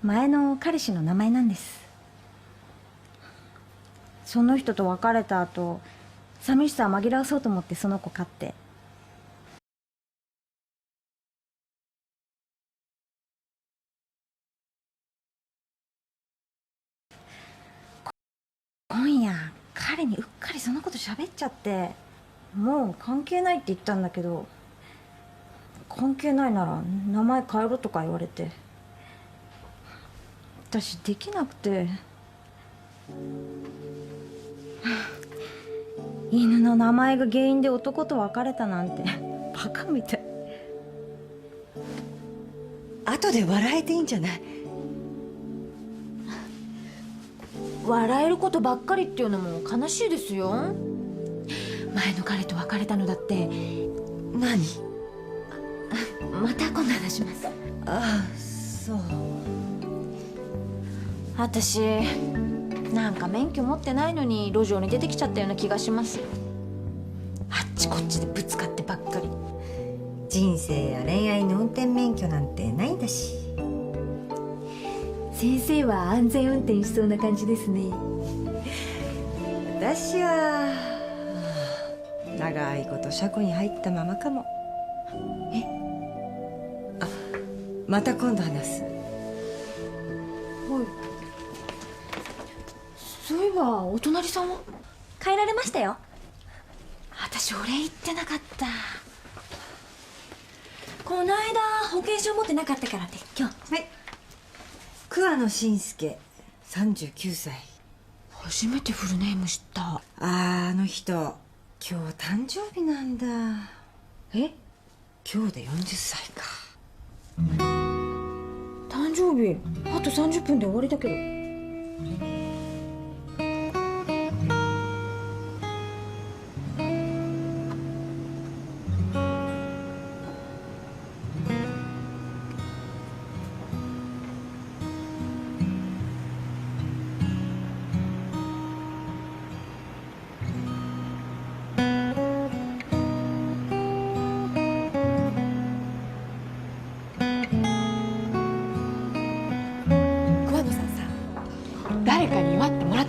前の彼氏の名前なんです。その人と別れた後、寂しさを紛らわそうと思ってその子飼って。今夜彼にうっかりそのこと喋っちゃって、もう関係ないって言ったんだけど、関係ないなら名前変えろとか言われて、私できなくて。犬の名前が原因で男と別れたなんてバカみたい。後で笑えていいんじゃない？笑えることばっかりっていうのも悲しいですよ。前の彼と別れたのだって。何？また今度話します。ああ、そう。私なんか免許持ってないのに路上に出てきちゃったような気がします。あっちこっちでぶつかってばっかり。人生や恋愛の運転免許なんてないんだし。先生は安全運転しそうな感じですね。私は長いこと車庫に入ったままかも。あ、また今度話す。はい。そういえばお隣さんは帰られましたよ。私お礼言ってなかった。この間保険証持ってなかったからって今日。はい。桑野伸介、39歳。初めてフルネーム知った。あの人今日誕生日なんだ。え？今日で40歳か。誕生日あと30分で終わりだけど。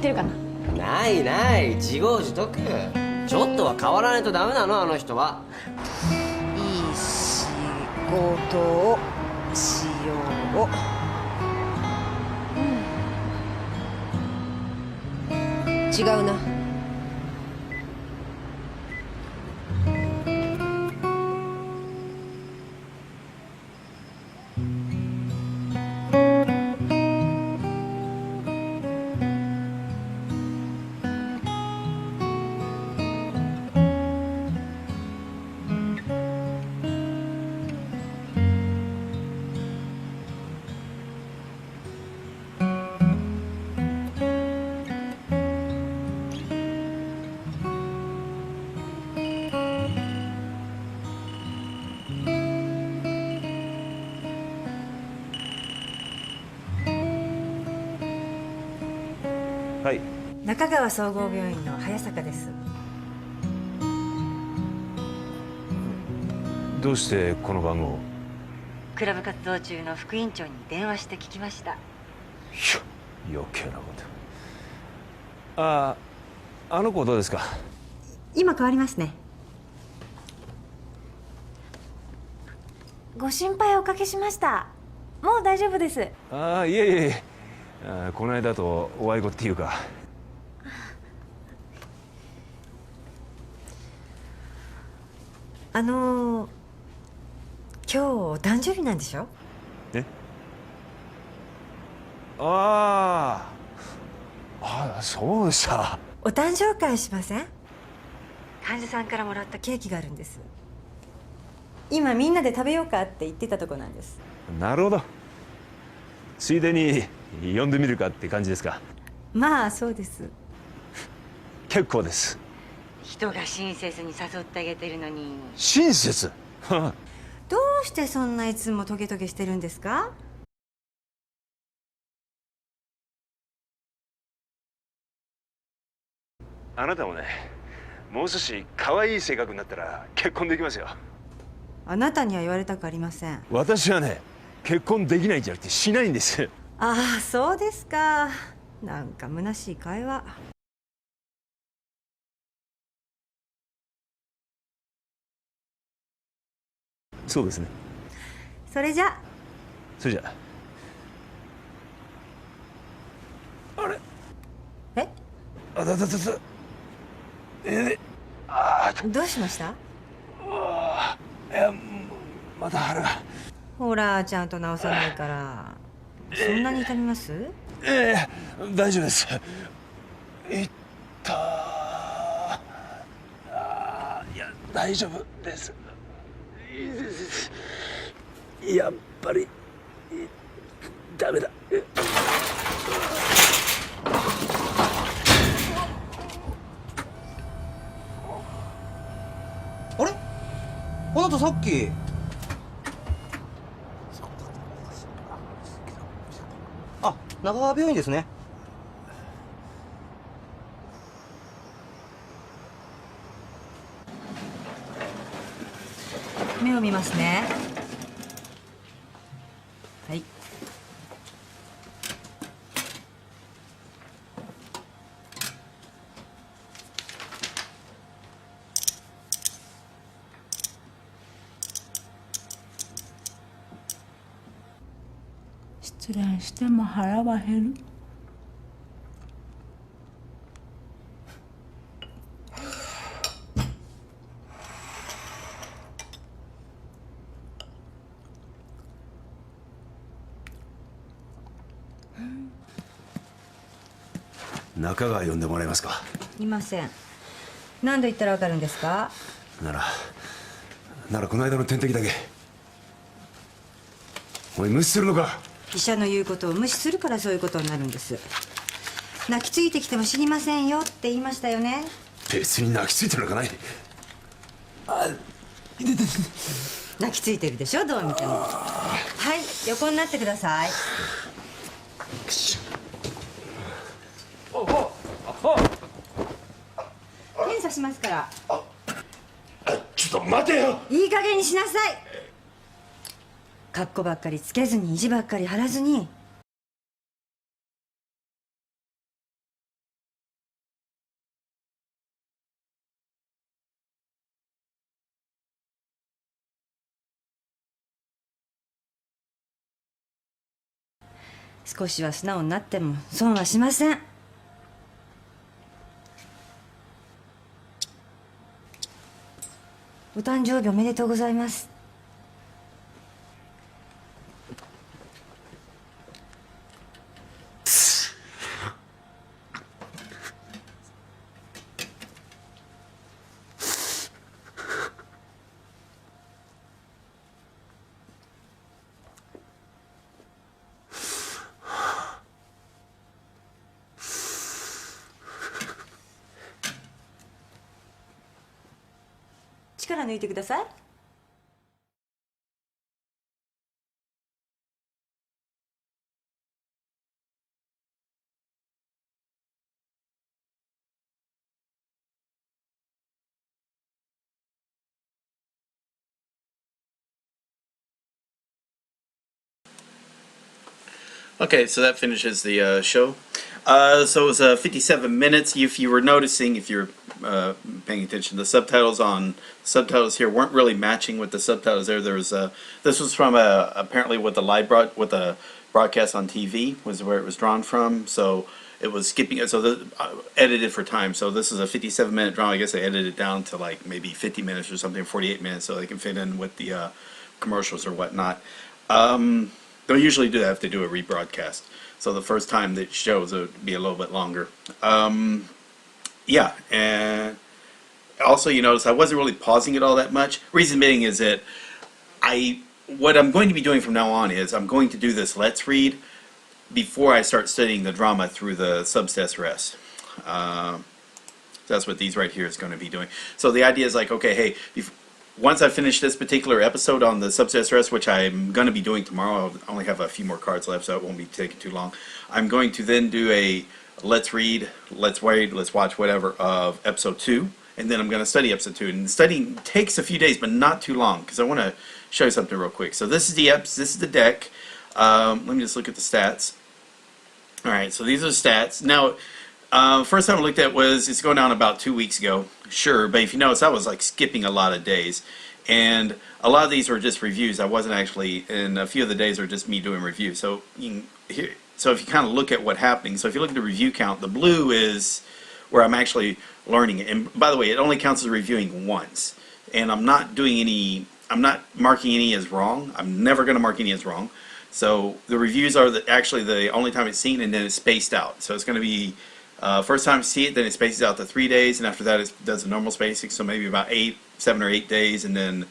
してるかな。ないない自業自得。ちょっとは変わらないとダメなのあの人は。いい仕事をしよう。違うな。はい。中川総合病院の早坂です。どうしてこの番号を？クラブ活動中の副院長に電話して聞きました。余計なこと。あの子どうですか？今変わりますね。ご心配おかけしました。もう大丈夫です。いえいえ。この間とおあいこっていうか。今日お誕生日なんでしょ？え？あそうでした。お誕生会しません？患者さんからもらったケーキがあるんです。今みんなで食べようかって言ってたとこなんです。なるほど。ついでに呼んでみるかって感じですか？まあそうです。結構です。人が親切に誘ってあげてるのに。親切？どうしてそんないつもトゲトゲしてるんですか？あなたもね、もう少し可愛い性格になったら結婚できますよ。あなたには言われたくありません。私はね、結婚できないんじゃなくてしないんです。ああ、そうですか。なんか虚しい会話。そうですね。それじゃ。それじゃ。あれ？え？どうしました？いや、また腹が。ほら、ちゃんと直さないから。そんなに痛みます？大丈夫です。いったいや、大丈夫です。やっぱりダメだ。あれ？あなたさっき。あ、中川病院ですね。目を見ますね。はい。失恋しても腹は減る。中川呼んでもらえますか？いません。何度言ったらわかるんですか？ならこの間の点滴だけ。お前無視するのか？医者の言うことを無視するからそういうことになるんです。泣きついてきても知りませんよって言いましたよね。別に泣きついてなんかない。泣きついてるでしょ、どう見ても。はい、横になってください。検査しますから。ちょっと待てよ。いい加減にしなさい。カッコばっかりつけずに意地ばっかり張らずに少しは素直になっても損はしません。お誕生日おめでとうございます。力抜いてください。Okay, so that finishes the show. So it was 57 minutes. If you were noticing, if you're paying attention, the subtitles here weren't really matching with the subtitles there. There was this was from apparently with the broadcast on TV was where it was drawn from. So it was skipping. So edited for time. So this is a 57-minute drama. I guess they edited it down to like maybe 50 minutes or something, 48 minutes, so they can fit in with the commercials or whatnot. They'll usually do that if they do a rebroadcast. So the first time that shows it would be a little bit longer. Yeah, and also you notice I wasn't really pausing it all that much. Reason being is that what I'm going to be doing from now on is I'm going to do this Let's Read before I start studying the drama through the subtest rest. That's what these right here is going to be doing. So the idea is like, okay, hey, once I finish this particular episode on the subtest rest, which I'm going to be doing tomorrow, I only have a few more cards left, so it won't be taking too long. I'm going to then do a Let's Read, Let's Wait, Let's Watch, whatever, of episode 2, and then I'm going to study episode 2. And studying takes a few days, but not too long, because I want to show you something real quick. So this is this is the deck. Let me just look at the stats. All right, so these are the stats. Now, first time I looked at it's going down about 2 weeks ago. Sure, but if you notice, I was like skipping a lot of days. And a lot of these were just reviews. I wasn't actually, and a few of the days are just me doing reviews. So so if you kind of look at what's happening, so if you look at the review count, the blue is where I'm actually learning it. And by the way, it only counts as reviewing once. And I'm not marking any as wrong. I'm never going to mark any as wrong. So the reviews are actually the only time it's seen, and then it's spaced out. So it's going to be first time you see it, then it spaces out to 3 days, and after that it does a normal spacing, so maybe about 7 or 8 days, and then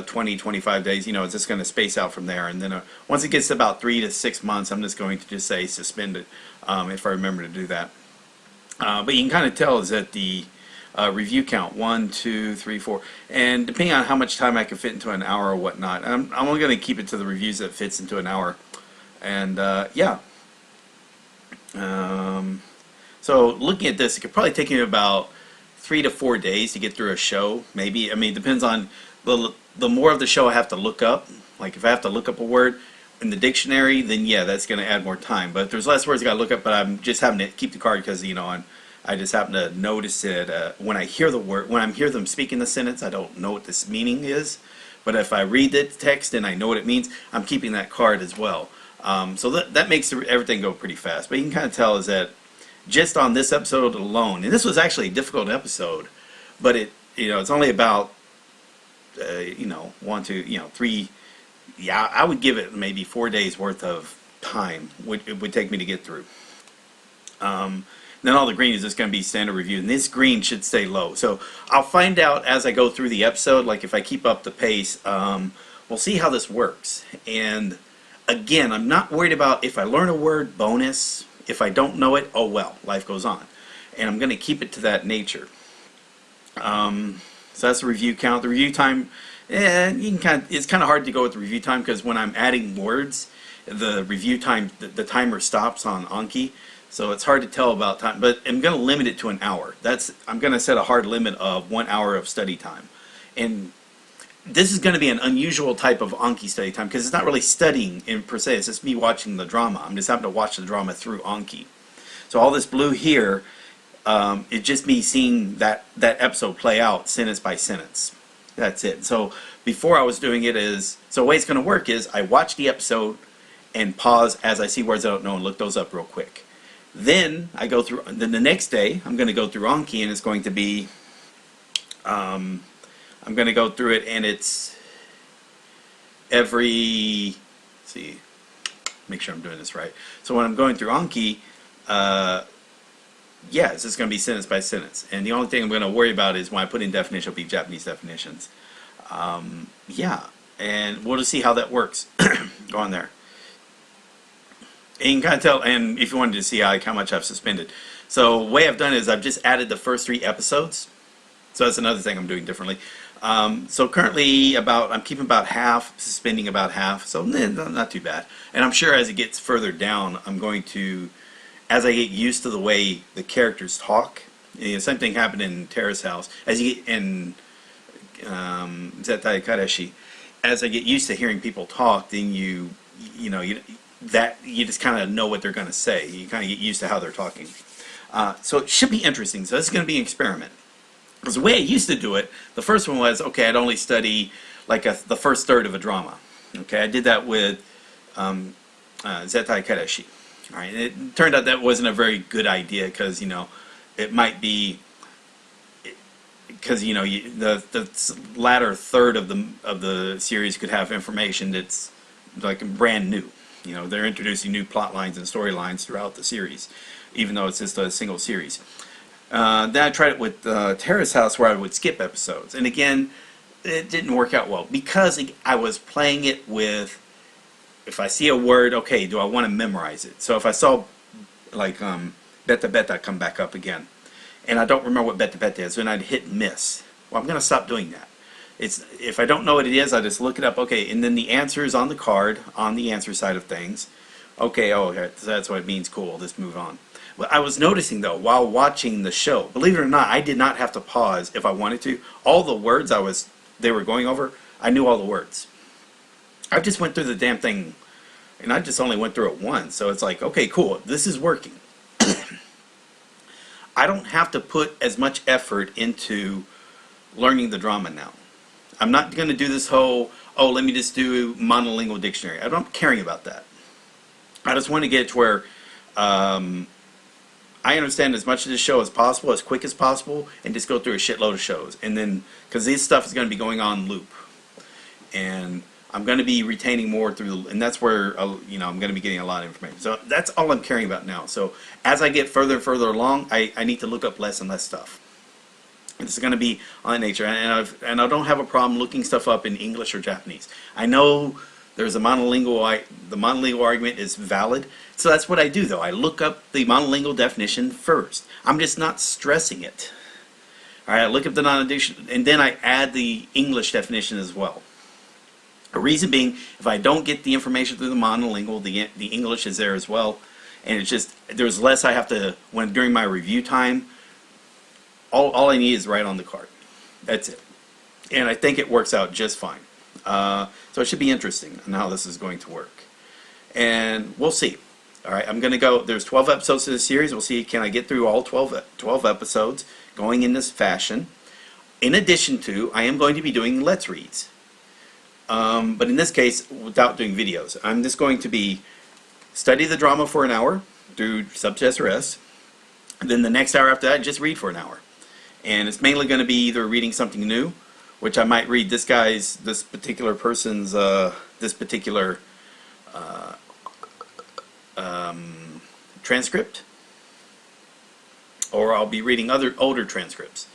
20, 25 days. It's just going to space out from there. And then once it gets to about 3 to 6 months, I'm just going to just say suspend it if I remember to do that. But you can kind of tell is that the review count 1, 2, 3, 4, and depending on how much time I can fit into an hour or whatnot, I'm only going to keep it to the reviews that fits into an hour. And yeah. So looking at this, it could probably take me about 3 to 4 days to get through a show. Maybe, I mean, it depends on the more of the show I have to look up. Like if I have to look up a word in the dictionary, then yeah, that's going to add more time. But if there's less words I got to look up, but I'm just having to keep the card because I just happen to notice it when I hear the word, when I hear them speaking the sentence. I don't know what this meaning is, but if I read the text and I know what it means, I'm keeping that card as well. So that makes everything go pretty fast. But you can kind of tell is that just on this episode alone, and this was actually a difficult episode, but it's only about 1, 2, 3. Yeah, I would give it maybe 4 days worth of time. It would take me to get through. Then all the green is just going to be standard review, and this green should stay low. So I'll find out as I go through the episode. Like if I keep up the pace, we'll see how this works. And again, I'm not worried about if I learn a word, bonus. If I don't know it, oh well, life goes on. And I'm going to keep it to that nature. So that's the review count. The review time, it's kind of hard to go with the review time because when I'm adding words, the review time, the timer stops on Anki. So it's hard to tell about time, but I'm going to limit it to an hour. I'm going to set a hard limit of 1 hour of study time. And this is going to be an unusual type of Anki study time because it's not really studying in per se. It's just me watching the drama. I'm just having to watch the drama through Anki. So all this blue here, it's just me seeing that episode play out sentence by sentence. That's it. So before I was doing it so the way it's going to work is I watch the episode and pause as I see words I don't know and look those up real quick. Then I go through. Then the next day I'm going to go through Anki, and it's going to be. I'm going to go through it, and it's every. Let's see, make sure I'm doing this right. So when I'm going through Anki, yeah, it's just going to be sentence by sentence, and the only thing I'm going to worry about is when I put in definition, it'll be Japanese definitions. Yeah, and we'll just see how that works. Go on there. And you can kind of tell, and if you wanted to see how much I've suspended. So the way I've done is I've just added the first 3 episodes. So that's another thing I'm doing differently. So currently I'm keeping about half, suspending about half. So not too bad. And I'm sure as it gets further down, I'm going to, as I get used to the way the characters talk, same thing happened in Terrace House. As you get in Zettai Kareshi, as I get used to hearing people talk, then you just kind of know what they're going to say. You kind of get used to how they're talking. So it should be interesting. So this is going to be an experiment. Because the way I used to do it, the first one was, okay, I'd only study like the first third of a drama. Okay, I did that with Zettai Kareshi. All right, and it turned out that wasn't a very good idea because, it might be, because, the latter third of the series could have information that's like brand new. They're introducing new plot lines and storylines throughout the series, even though it's just a single series. Then I tried it with Terrace House, where I would skip episodes. And again, it didn't work out well because I was playing it with, if I see a word, okay, do I want to memorize it? So if I saw, like, beta beta come back up again, and I don't remember what beta beta is, then I'd hit miss. Well, I'm going to stop doing that. If I don't know what it is, I just look it up. Okay, and then the answer is on the card, on the answer side of things. Okay, that's what it means. Cool, let's move on. Well, I was noticing, though, while watching the show, believe it or not, I did not have to pause if I wanted to. All the words they were going over, I knew all the words. I just went through the damn thing, and I just only went through it once. So it's like, okay, cool, this is working. I don't have to put as much effort into learning the drama now. I'm not going to do this whole, let me just do monolingual dictionary. I'm not caring about that. I just want to get it to where I understand as much of the show as possible, as quick as possible, and just go through a shitload of shows. And then, because this stuff is going to be going on loop. And I'm going to be retaining more through, and that's where, I'm going to be getting a lot of information. So that's all I'm caring about now. So as I get further and further along, I need to look up less and less stuff. It's going to be on nature, and I don't have a problem looking stuff up in English or Japanese. I know there's the monolingual argument is valid, so that's what I do, though. I look up the monolingual definition first. I'm just not stressing it. All right, I look up the non-addition, and then I add the English definition as well. A reason being, if I don't get the information through the monolingual, the English is there as well, and it's just there's less I have to during my review time. All I need is right on the card. That's it. And I think it works out just fine. So it should be interesting on how this is going to work. And we'll see. All right, I'm going to go. There's 12 episodes to the series. We'll see, can I get through all 12 episodes going in this fashion. In addition to, I am going to be doing Let's Reads. But in this case, without doing videos. I'm just going to be study the drama for an hour through Subtest RS. And then the next hour after that, just read for an hour. And it's mainly going to be either reading something new, which I might read this particular person's, transcript, or I'll be reading other older transcripts.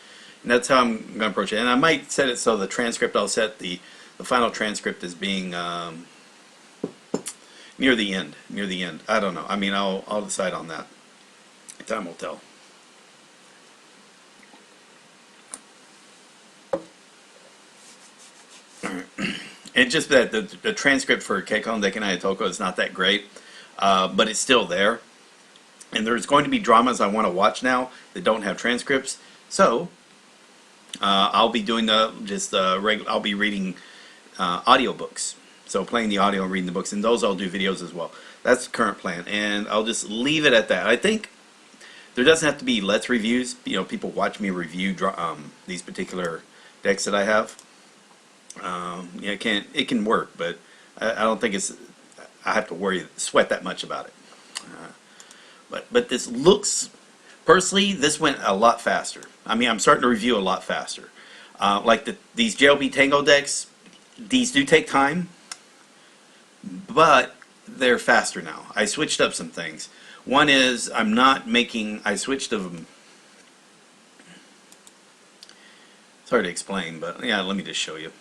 And that's how I'm going to approach it. And I might set it so the transcript, I'll set the final transcript as being near the end. I don't know. I mean, I'll decide on that. Time will tell. It's just that the transcript for Kekkon Dekinai Toko is not that great, but it's still there. And there's going to be dramas I want to watch now that don't have transcripts. So I'll be doing I'll be reading audiobooks. So playing the audio and reading the books, and those I'll do videos as well. That's the current plan, and I'll just leave it at that. I think there doesn't have to be Let's Reviews. People watch me review these particular decks that I have. It can work, but I don't think I have to sweat that much about it. But this looks, personally, this went a lot faster. I mean, I'm starting to review a lot faster. Like these JLPT Tango decks, these do take time, but they're faster now. I switched up some things. One is I switched them. It's hard to explain, but yeah, let me just show you.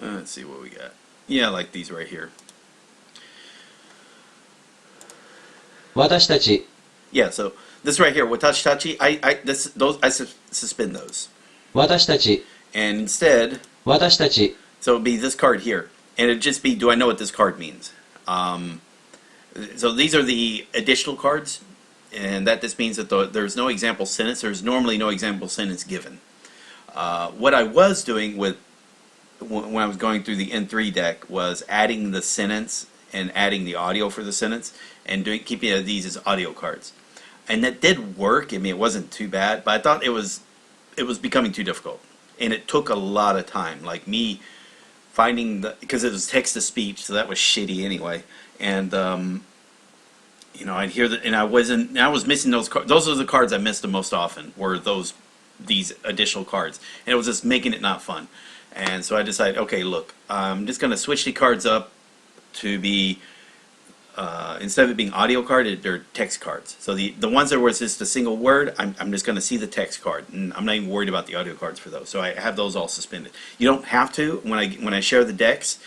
Let's see what we got. Yeah, like these right here. 私たち Yeah, so this right here, watashi tachi, I suspend those. 私たち And instead, 私たち so it'd be this card here. And it'd just be, do I know what this card means? So these are the additional cards. And that just means that there's no example sentence. There's normally no example sentence given. What I was doing when I was going through the N3 deck was adding the sentence and adding the audio for the sentence and keeping these as audio cards. And that did work. I mean, it wasn't too bad, but I thought it was becoming too difficult. And it took a lot of time, like me finding because it was text to speech, so that was shitty anyway. And you know, I'd hear that, and I was missing those cards. Those are the cards I missed the most often, were these additional cards, and it was just making it not fun. And so I decided, okay, look, I'm just going to switch the cards up to be, instead of it being audio card, they're text cards. So the ones that were just a single word, I'm just going to see the text card, and I'm not even worried about the audio cards for those. So I have those all suspended. You don't have to. When I share the decks,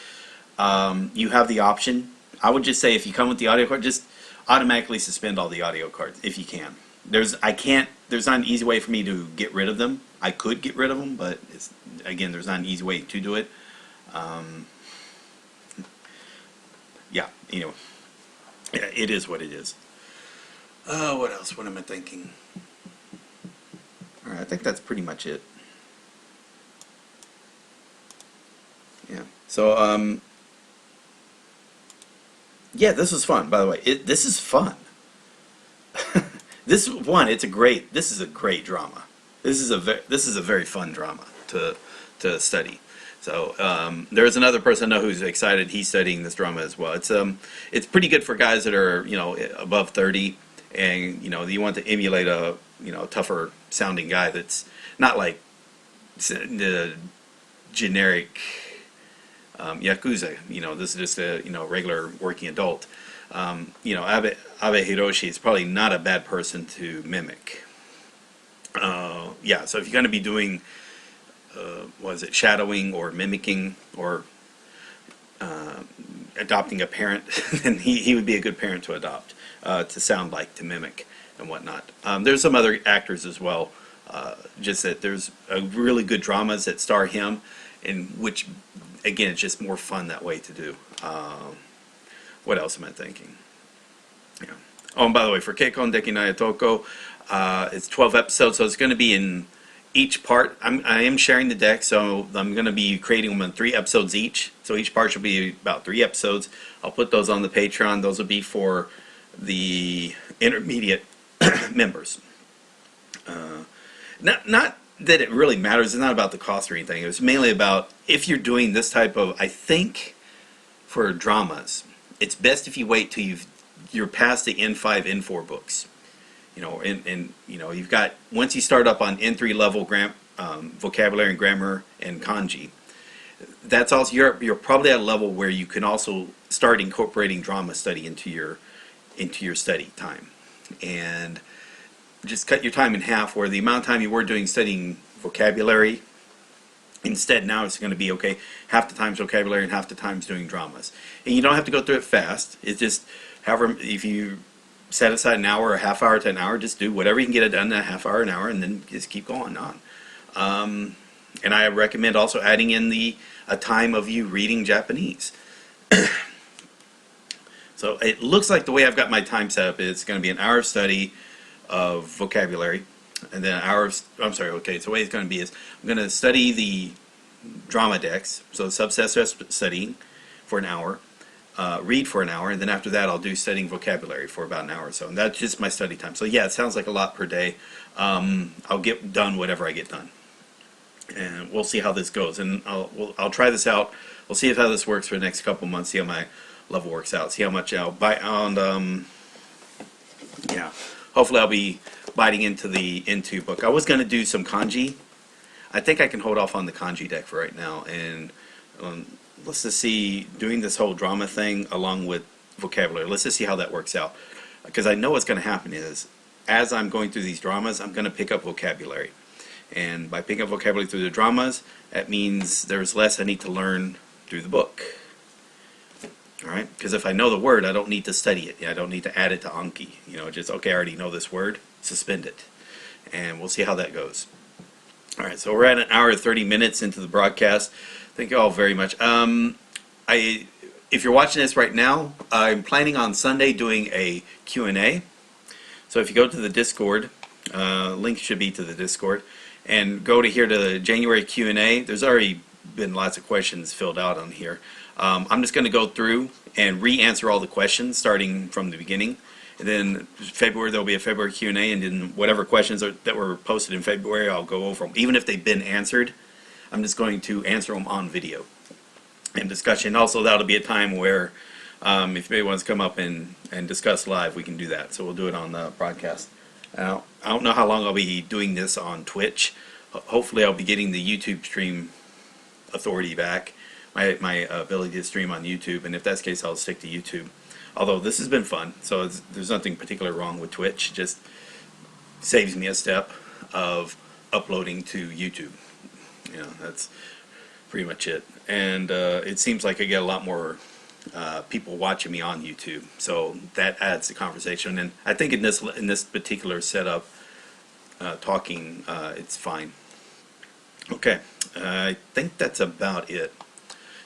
you have the option. I would just say if you come with the audio card, just automatically suspend all the audio cards if you can. There's not an easy way for me to get rid of them. I could get rid of them, but again, there's not an easy way to do it. Yeah, anyway, it is what it is. What else? What am I thinking? All right, I think that's pretty much it. Yeah. So, yeah, this was fun. By the way, this is fun. This is a great drama. This is a very fun drama to study. So there's another person I know who's excited. He's studying this drama as well. It's pretty good for guys that are above 30, and you want to emulate a tougher sounding guy that's not like the generic yakuza. This is just a regular working adult. Abe Hiroshi is probably not a bad person to mimic. Yeah, so if you're going to be doing, shadowing or mimicking or adopting a parent, then he would be a good parent to adopt, to sound like, to mimic, and whatnot. There's some other actors as well, just that there's really good dramas that star him, in which, again, it's just more fun that way to do. What else am I thinking? Yeah. Oh, and by the way, for Kekkon Deki Nai Otoko, it's 12 episodes, so it's going to be in each part. I am sharing the deck, so I'm going to be creating them in 3 episodes each. So each part should be about 3 episodes. I'll put those on the Patreon. Those will be for the intermediate members. Not that it really matters. It's not about the cost or anything. It's mainly about if you're doing this type of, I think, for dramas, it's best if you wait till you're past the N5, N4 books. You've got, once you start up on N3 level vocabulary and grammar and kanji, that's also, you're probably at a level where you can also start incorporating drama study into your study time. And just cut your time in half, where the amount of time you were studying vocabulary, instead now it's going to be, okay, half the time's vocabulary and half the time's doing dramas. And you don't have to go through it fast. It's just, however, if you set aside an hour or a half hour to an hour, just do whatever you can get it done in a half hour, an hour, and then just keep going on. And I recommend also adding in a time of you reading Japanese. So it looks like the way I've got my time set up, it's going to be an hour of study of vocabulary, and then an hour of, I'm sorry, okay, so the way it's going to be is I'm going to study the drama decks, so subset studying for an hour, read for an hour, and then after that I'll do studying vocabulary for about an hour or so, and that's just my study time. So yeah, it sounds like a lot per day. I'll get done whatever I get done, and we'll see how this goes, and I'll try this out. We'll see how this works for the next couple months, see how my level works out, see how much I'll bite on, yeah, hopefully I'll be biting into the Into book. I was going to do some kanji. I think I can hold off on the kanji deck for right now, and let's just see, doing this whole drama thing along with vocabulary, let's just see how that works out, because I know what's going to happen is, as I'm going through these dramas, I'm going to pick up vocabulary, and by picking up vocabulary through the dramas, that means there's less I need to learn through the book. Alright, because if I know the word, I don't need to study it. I don't need to add it to Anki. You know, just, okay, I already know this word, suspend it. And we'll see how that goes. Alright, so we're at an hour and 30 minutes into the broadcast. Thank you all very much. If you're watching this right now, I'm planning on Sunday doing a Q&A. So if you go to the Discord, link should be to the Discord, and go to here to the January Q&A, there's already been lots of questions filled out on here. I'm just going to go through and re-answer all the questions starting from the beginning, and then February there'll be a February Q&A, and then whatever questions that were posted in February, I'll go over them. Even if they've been answered, I'm just going to answer them on video and discussion. Also, that'll be a time where if anybody wants to come up and discuss live, we can do that. So we'll do it on the broadcast. Now, I don't know how long I'll be doing this on Twitch. Hopefully I'll be getting the YouTube stream authority back, my ability to stream on YouTube, and if that's the case, I'll stick to YouTube. Although this has been fun, so there's nothing particular wrong with Twitch. It just saves me a step of uploading to YouTube. You know, that's pretty much it. And it seems like I get a lot more people watching me on YouTube, so that adds the conversation. And I think in this particular setup, talking, it's fine. Okay, I think that's about it.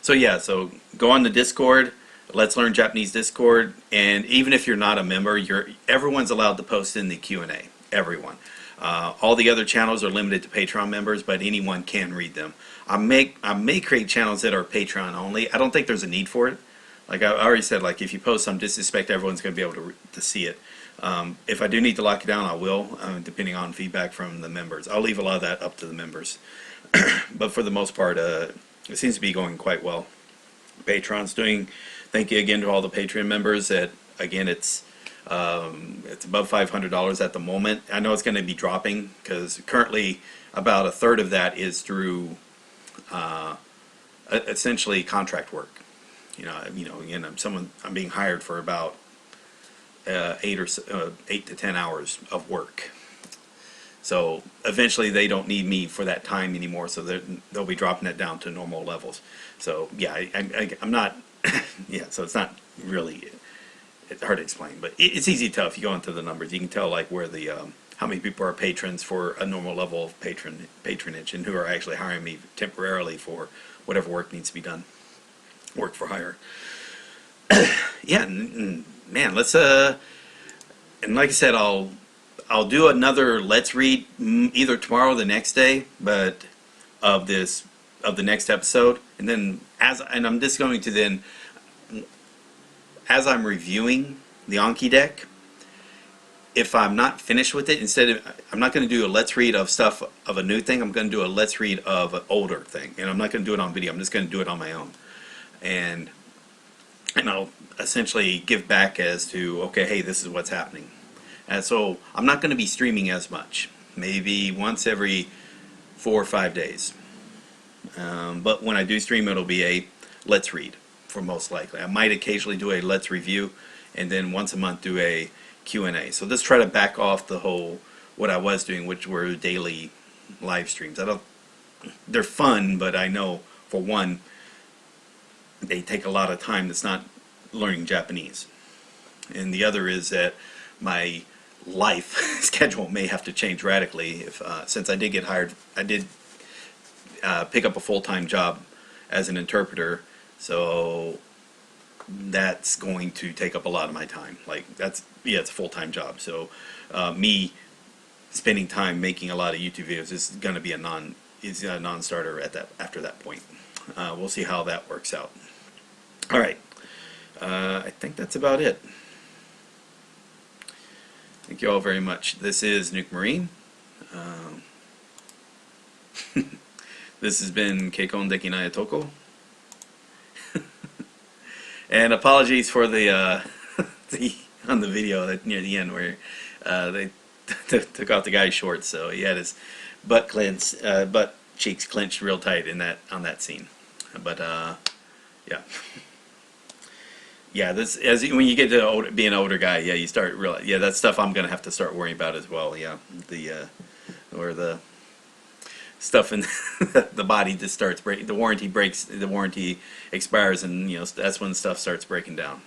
So yeah, so go on the Discord, Let's Learn Japanese Discord, and even if you're not a member, everyone's allowed to post in the Q&A. Everyone. All the other channels are limited to Patreon members, but anyone can read them. I may create channels that are Patreon only. I don't think there's a need for it. Like I already said, like if you post some disrespect, everyone's going to be able to see it. If I do need to lock it down, I will, depending on feedback from the members. I'll leave a lot of that up to the members. But for the most part, it seems to be going quite well. Patreon's doing. Thank you again to all the Patreon members. That again, it's above $500 at the moment. I know it's going to be dropping because currently about a third of that is through essentially contract work. Again, I'm being hired for about 8 to 10 hours of work. So eventually they don't need me for that time anymore, so they'll be dropping it down to normal levels. So yeah, I'm not, yeah, so it's not really, it's hard to explain, but it's easy to tell if you go into the numbers. You can tell like where the, how many people are patrons for a normal level of patronage and who are actually hiring me temporarily for whatever work needs to be done. Work for hire. Yeah, man, let's, and like I said, I'll do another Let's Read either tomorrow or the next day, but of the next episode, and then I'm just going to then, as I'm reviewing the Anki deck, if I'm not finished with it, I'm not going to do a Let's Read of stuff of a new thing. I'm going to do a Let's Read of an older thing, and I'm not going to do it on video. I'm just going to do it on my own, and I'll essentially give back as to, okay, hey, this is what's happening. And so I'm not going to be streaming as much, maybe once every 4 or 5 days. But when I do stream, it'll be a Let's Read, for most likely. I might occasionally do a Let's Review, and then once a month do a Q&A. So let's try to back off the whole, what I was doing, which were daily live streams. They're fun, but I know, for one, they take a lot of time that's not learning Japanese. And the other is that my life schedule may have to change radically since I did get hired. I did pick up a full-time job as an interpreter, so that's going to take up a lot of my time. Like it's a full-time job. So me spending time making a lot of YouTube videos is going to be a non-starter at after that point. We'll see how that works out. All right, I think that's about it. Thank you all very much. This is Nuke Marine. This has been Kekkon Deki Nai Otoko. And apologies for the on the video that near the end where they took out the guy's shorts, so he had his butt cheeks clenched real tight on that scene. But yeah. Yeah, when you get to being an older guy, yeah, you start realize, yeah, that's stuff I'm gonna have to start worrying about as well. Yeah, or the stuff in the body just starts breaking. The warranty expires, and that's when stuff starts breaking down.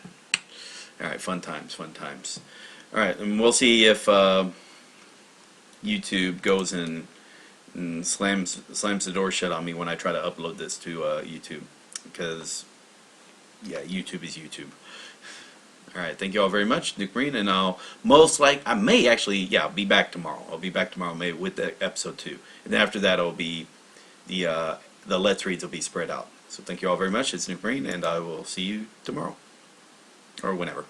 All right, fun times. All right, and we'll see if YouTube goes and slams the door shut on me when I try to upload this to YouTube, because yeah, YouTube is YouTube. All right, thank you all very much, Nuke Marine, and I may actually, yeah, I'll be back tomorrow. I'll be back tomorrow, maybe with the episode 2, and then after that, it'll be the Let's Reads will be spread out. So thank you all very much. It's Nuke Marine, and I will see you tomorrow or whenever.